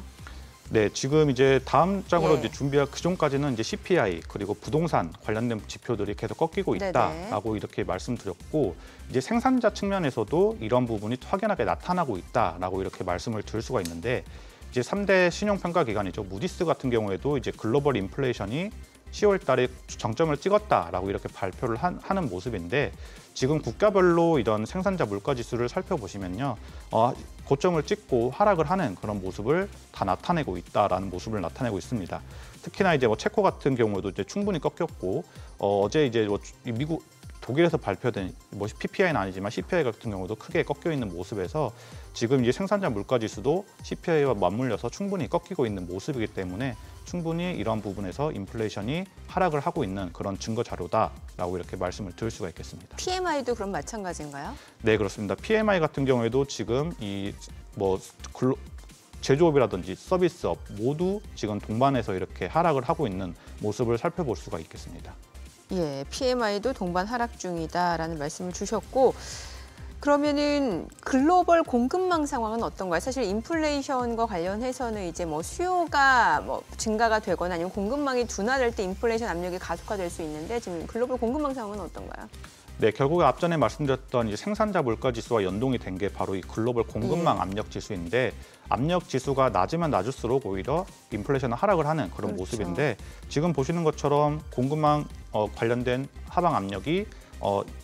네, 지금 이제 다음 장으로 예. 이제 준비할 그전까지는 이제 CPI 그리고 부동산 관련된 지표들이 계속 꺾이고 있다라고 이렇게 말씀드렸고 이제 생산자 측면에서도 이런 부분이 확연하게 나타나고 있다라고 이렇게 말씀을 드릴 수가 있는데 이제 3대 신용평가 기관이죠. 무디스 같은 경우에도 이제 글로벌 인플레이션이 10월 달에 정점을 찍었다라고 이렇게 발표를 하는 모습인데 지금 국가별로 이런 생산자 물가 지수를 살펴보시면요. 고점을 찍고 하락을 하는 그런 모습을 다 나타내고 있다라는 모습을 나타내고 있습니다. 특히나 이제 뭐 체코 같은 경우도 이제 충분히 꺾였고 어제 이제 뭐 미국 독일에서 발표된 뭐 PPI는 아니지만 CPI 같은 경우도 크게 꺾여 있는 모습에서 지금 이제 생산자 물가 지수도 CPI와 맞물려서 충분히 꺾이고 있는 모습이기 때문에 충분히 이런 부분에서 인플레이션이 하락을 하고 있는 그런 증거 자료다라고 이렇게 말씀을 드릴 수가 있겠습니다. PMI도 그럼 마찬가지인가요? 네, 그렇습니다. PMI 같은 경우에도 지금 이 뭐 제조업이라든지 서비스업 모두 지금 동반해서 이렇게 하락을 하고 있는 모습을 살펴볼 수가 있겠습니다. 예, PMI도 동반 하락 중이다라는 말씀을 주셨고 그러면은 글로벌 공급망 상황은 어떤가요? 사실 인플레이션과 관련해서는 이제 뭐 수요가 뭐 증가가 되거나 아니면 공급망이 둔화될 때 인플레이션 압력이 가속화될 수 있는데 지금 글로벌 공급망 상황은 어떤가요? 네, 결국에 앞전에 말씀드렸던 이제 생산자 물가 지수와 연동이 된 게 바로 이 글로벌 공급망 압력 지수인데 압력 지수가 낮으면 낮을수록 오히려 인플레이션은 하락을 하는 그런 그렇죠. 모습인데 지금 보시는 것처럼 공급망 관련된 하방 압력이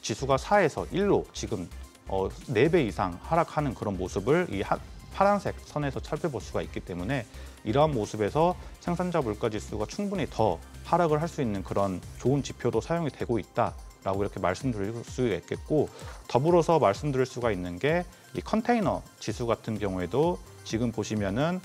지수가 4에서 1로 지금 4배 이상 하락하는 그런 모습을 이 파란색 선에서 살펴볼 수가 있기 때문에 이러한 모습에서 생산자 물가 지수가 충분히 더 하락을 할 수 있는 그런 좋은 지표도 사용이 되고 있다라고 이렇게 말씀드릴 수가 있겠고 더불어서 말씀드릴 수가 있는 게 이 컨테이너 지수 같은 경우에도 지금 보시면은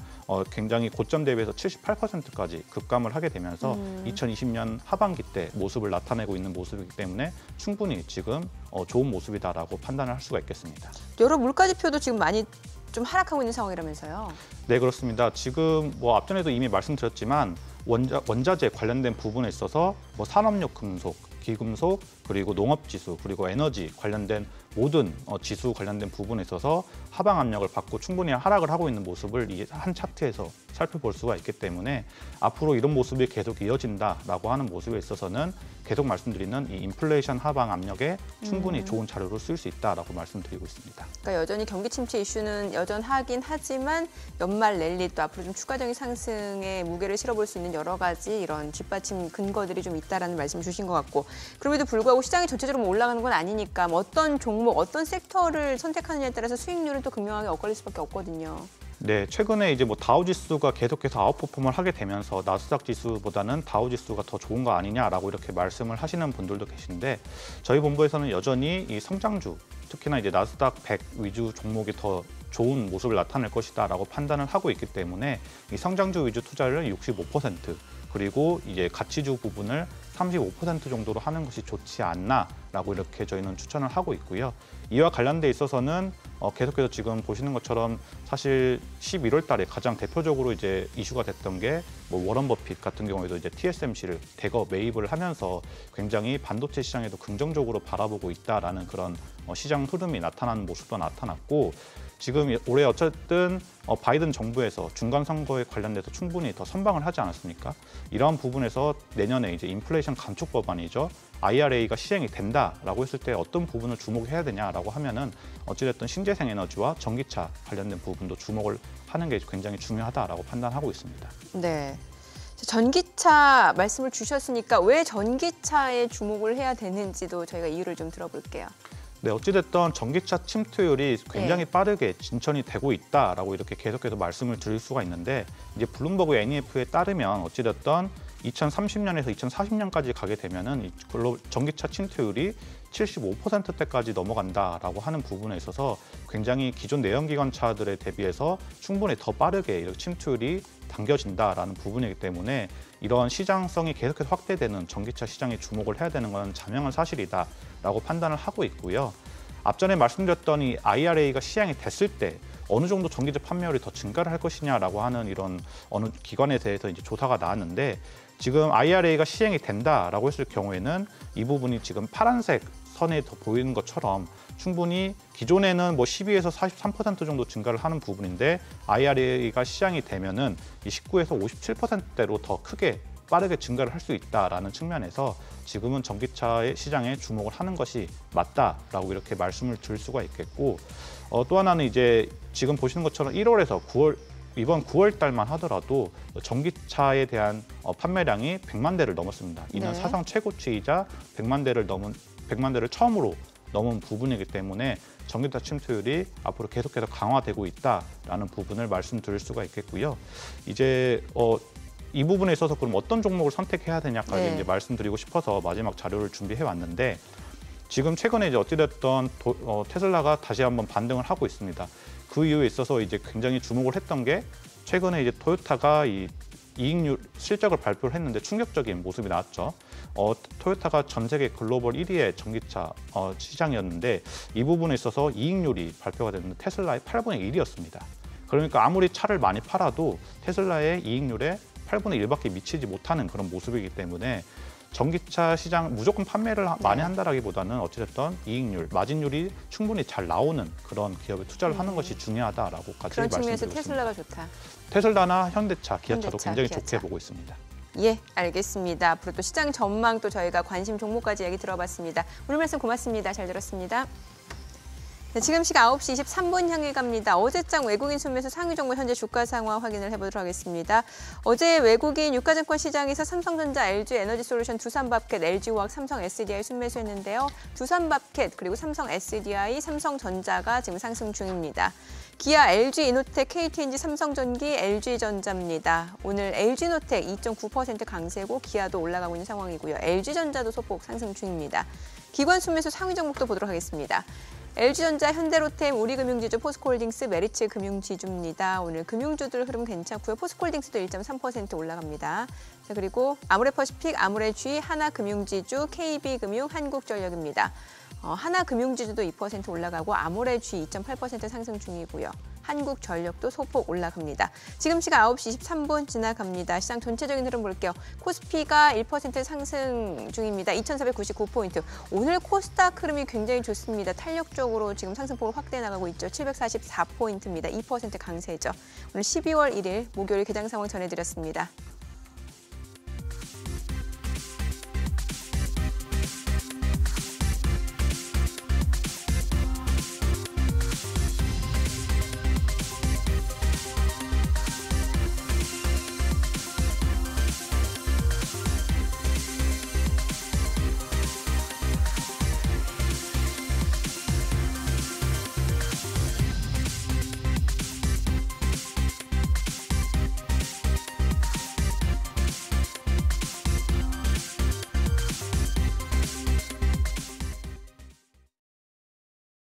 굉장히 고점 대비해서 78%까지 급감을 하게 되면서 2020년 하반기 때 모습을 나타내고 있는 모습이기 때문에 충분히 지금 좋은 모습이다라고 판단을 할 수가 있겠습니다. 여러 물가 지표도 지금 많이 좀 하락하고 있는 상황이라면서요? 네, 그렇습니다. 지금 뭐 앞전에도 이미 말씀드렸지만 원자재 관련된 부분에 있어서 뭐 산업용 금속, 기금속, 그리고 농업지수, 그리고 에너지 관련된 모든 지수 관련된 부분에 있어서 하방 압력을 받고 충분히 하락을 하고 있는 모습을 이 한 차트에서 살펴볼 수가 있기 때문에 앞으로 이런 모습이 계속 이어진다라고 하는 모습에 있어서는 계속 말씀드리는 이 인플레이션 하방 압력에 충분히 좋은 자료로 쓸 수 있다라고 말씀드리고 있습니다. 그러니까 여전히 경기 침체 이슈는 여전하긴 하지만 연말 랠리 또 앞으로 좀 추가적인 상승에 무게를 실어볼 수 있는 여러 가지 이런 뒷받침 근거들이 좀 있다라는 말씀 주신 것 같고 그럼에도 불구하고 시장이 전체적으로 올라가는 건 아니니까 어떤 종목, 어떤 섹터를 선택하느냐에 따라서 수익률은 또 극명하게 엇갈릴 수밖에 없거든요. 네, 최근에 이제 뭐 다우 지수가 계속해서 아웃퍼폼을 하게 되면서 나스닥 지수보다는 다우 지수가 더 좋은 거 아니냐라고 이렇게 말씀을 하시는 분들도 계신데 저희 본부에서는 여전히 이 성장주, 특히나 이제 나스닥 100 위주 종목이 더 좋은 모습을 나타낼 것이다라고 판단을 하고 있기 때문에 이 성장주 위주 투자를 65% 그리고 이제 가치주 부분을 35% 정도로 하는 것이 좋지 않나라고 이렇게 저희는 추천을 하고 있고요. 이와 관련돼 있어서는 계속해서 지금 보시는 것처럼 사실 11월 달에 가장 대표적으로 이제 이슈가 됐던 게 뭐 워런 버핏 같은 경우에도 이제 TSMC를 대거 매입을 하면서 굉장히 반도체 시장에도 긍정적으로 바라보고 있다라는 그런 시장 흐름이 나타나는 모습도 나타났고 지금 올해 어쨌든 바이든 정부에서 중간 선거에 관련돼서 충분히 더 선방을 하지 않았습니까? 이러한 부분에서 내년에 이제 인플레이션 감축 법안이죠. IRA가 시행이 된다라고 했을 때 어떤 부분을 주목해야 되냐라고 하면은 어찌됐든 신재생 에너지와 전기차 관련된 부분도 주목을 하는 게 굉장히 중요하다라고 판단하고 있습니다. 네. 전기차 말씀을 주셨으니까 왜 전기차에 주목을 해야 되는지도 저희가 이유를 좀 들어볼게요. 네, 어찌됐든 전기차 침투율이 굉장히 빠르게 진천이 되고 있다라고 이렇게 계속해서 말씀을 드릴 수가 있는데 이제 블룸버그 NEF에 따르면 어찌됐든 2030년에서 2040년까지 가게 되면은 이 전기차 침투율이 75%대까지 넘어간다라고 하는 부분에 있어서 굉장히 기존 내연기관차들에 대비해서 충분히 더 빠르게 이렇게 침투율이 당겨진다라는 부분이기 때문에 이런 시장성이 계속해서 확대되는 전기차 시장에 주목을 해야 되는 건 자명한 사실이다라고 판단을 하고 있고요. 앞전에 말씀드렸던 이 IRA가 시행이 됐을 때 어느 정도 전기차 판매율이 더 증가를 할 것이냐라고 하는 이런 어느 기관에 대해서 이제 조사가 나왔는데 지금 IRA가 시행이 된다라고 했을 경우에는 이 부분이 지금 파란색 선에 더 보이는 것처럼 충분히 기존에는 뭐 12에서 43% 정도 증가를 하는 부분인데 IRA가 시행이 되면은 이 19에서 57%대로 더 크게 빠르게 증가를 할 수 있다라는 측면에서 지금은 전기차의 시장에 주목을 하는 것이 맞다라고 이렇게 말씀을 드릴 수가 있겠고 또 하나는 이제 지금 보시는 것처럼 1월에서 9월 이번 9월 달만 하더라도 전기차에 대한 판매량이 100만 대를 넘었습니다. 이는 네. 사상 최고치이자 100만 대를 처음으로 넘은 부분이기 때문에 전기차 침투율이 앞으로 계속해서 강화되고 있다라는 부분을 말씀드릴 수가 있겠고요. 이제 이 부분에 있어서 그럼 어떤 종목을 선택해야 되냐까지 네. 이제 말씀드리고 싶어서 마지막 자료를 준비해 왔는데 지금 최근에 이제 어찌됐든 테슬라가 다시 한번 반등을 하고 있습니다. 그 이유에 있어서 이제 굉장히 주목을 했던 게 최근에 이제 토요타가 이 이익률 실적을 발표를 했는데 충격적인 모습이 나왔죠. 토요타가 전 세계 글로벌 1위의 전기차 시장이었는데 이 부분에 있어서 이익률이 발표가 됐는데 테슬라의 8분의 1이었습니다. 그러니까 아무리 차를 많이 팔아도 테슬라의 이익률에 8분의 1밖에 미치지 못하는 그런 모습이기 때문에 전기차 시장 무조건 판매를 많이 한다라기보다는 어찌됐든 이익률, 마진율이 충분히 잘 나오는 그런 기업에 투자를 하는 것이 중요하다라고까지 그런 측면에서 말씀드리고 테슬라가 좋다. 테슬라나 현대차, 기아차도 현대차, 굉장히 기아차. 좋게 보고 있습니다. 예, 알겠습니다. 앞으로 또 시장 전망 또 저희가 관심 종목까지 얘기 들어봤습니다. 오늘 말씀 고맙습니다. 잘 들었습니다. 네, 지금 시각 9시 23분 향해 갑니다. 어제장 외국인 순매수 상위 종목 현재 주가 상황 확인을 해보도록 하겠습니다. 어제 외국인 유가증권 시장에서 삼성전자, LG에너지솔루션, 두산밥켓, LG화학, 삼성 SDI 순매수했는데요. 두산밥켓 그리고 삼성 SDI, 삼성전자가 지금 상승 중입니다. 기아, LG이노텍, KTNG, 삼성전기, LG전자입니다. 오늘 LG노텍 2.9% 강세고 기아도 올라가고 있는 상황이고요. LG전자도 소폭 상승 중입니다. 기관 순매수 상위 종목도 보도록 하겠습니다. LG전자, 현대로템, 우리금융지주, 포스코홀딩스, 메리츠금융지주입니다. 오늘 금융주들 흐름 괜찮고요. 포스코홀딩스도 1.3% 올라갑니다. 자, 그리고 아모레퍼시픽, 아모레G, 하나금융지주, KB금융, 한국전력입니다. 하나금융지주도 2% 올라가고 아모레G 2.8% 상승 중이고요. 한국전력도 소폭 올라갑니다. 지금 시각 9시 23분 지나갑니다. 시장 전체적인 흐름 볼게요. 코스피가 1% 상승 중입니다. 2,499포인트. 오늘 코스닥 흐름이 굉장히 좋습니다. 탄력적으로 지금 상승폭을 확대해 나가고 있죠. 744포인트입니다. 2% 강세죠. 오늘 12월 1일 목요일 개장 상황 전해드렸습니다.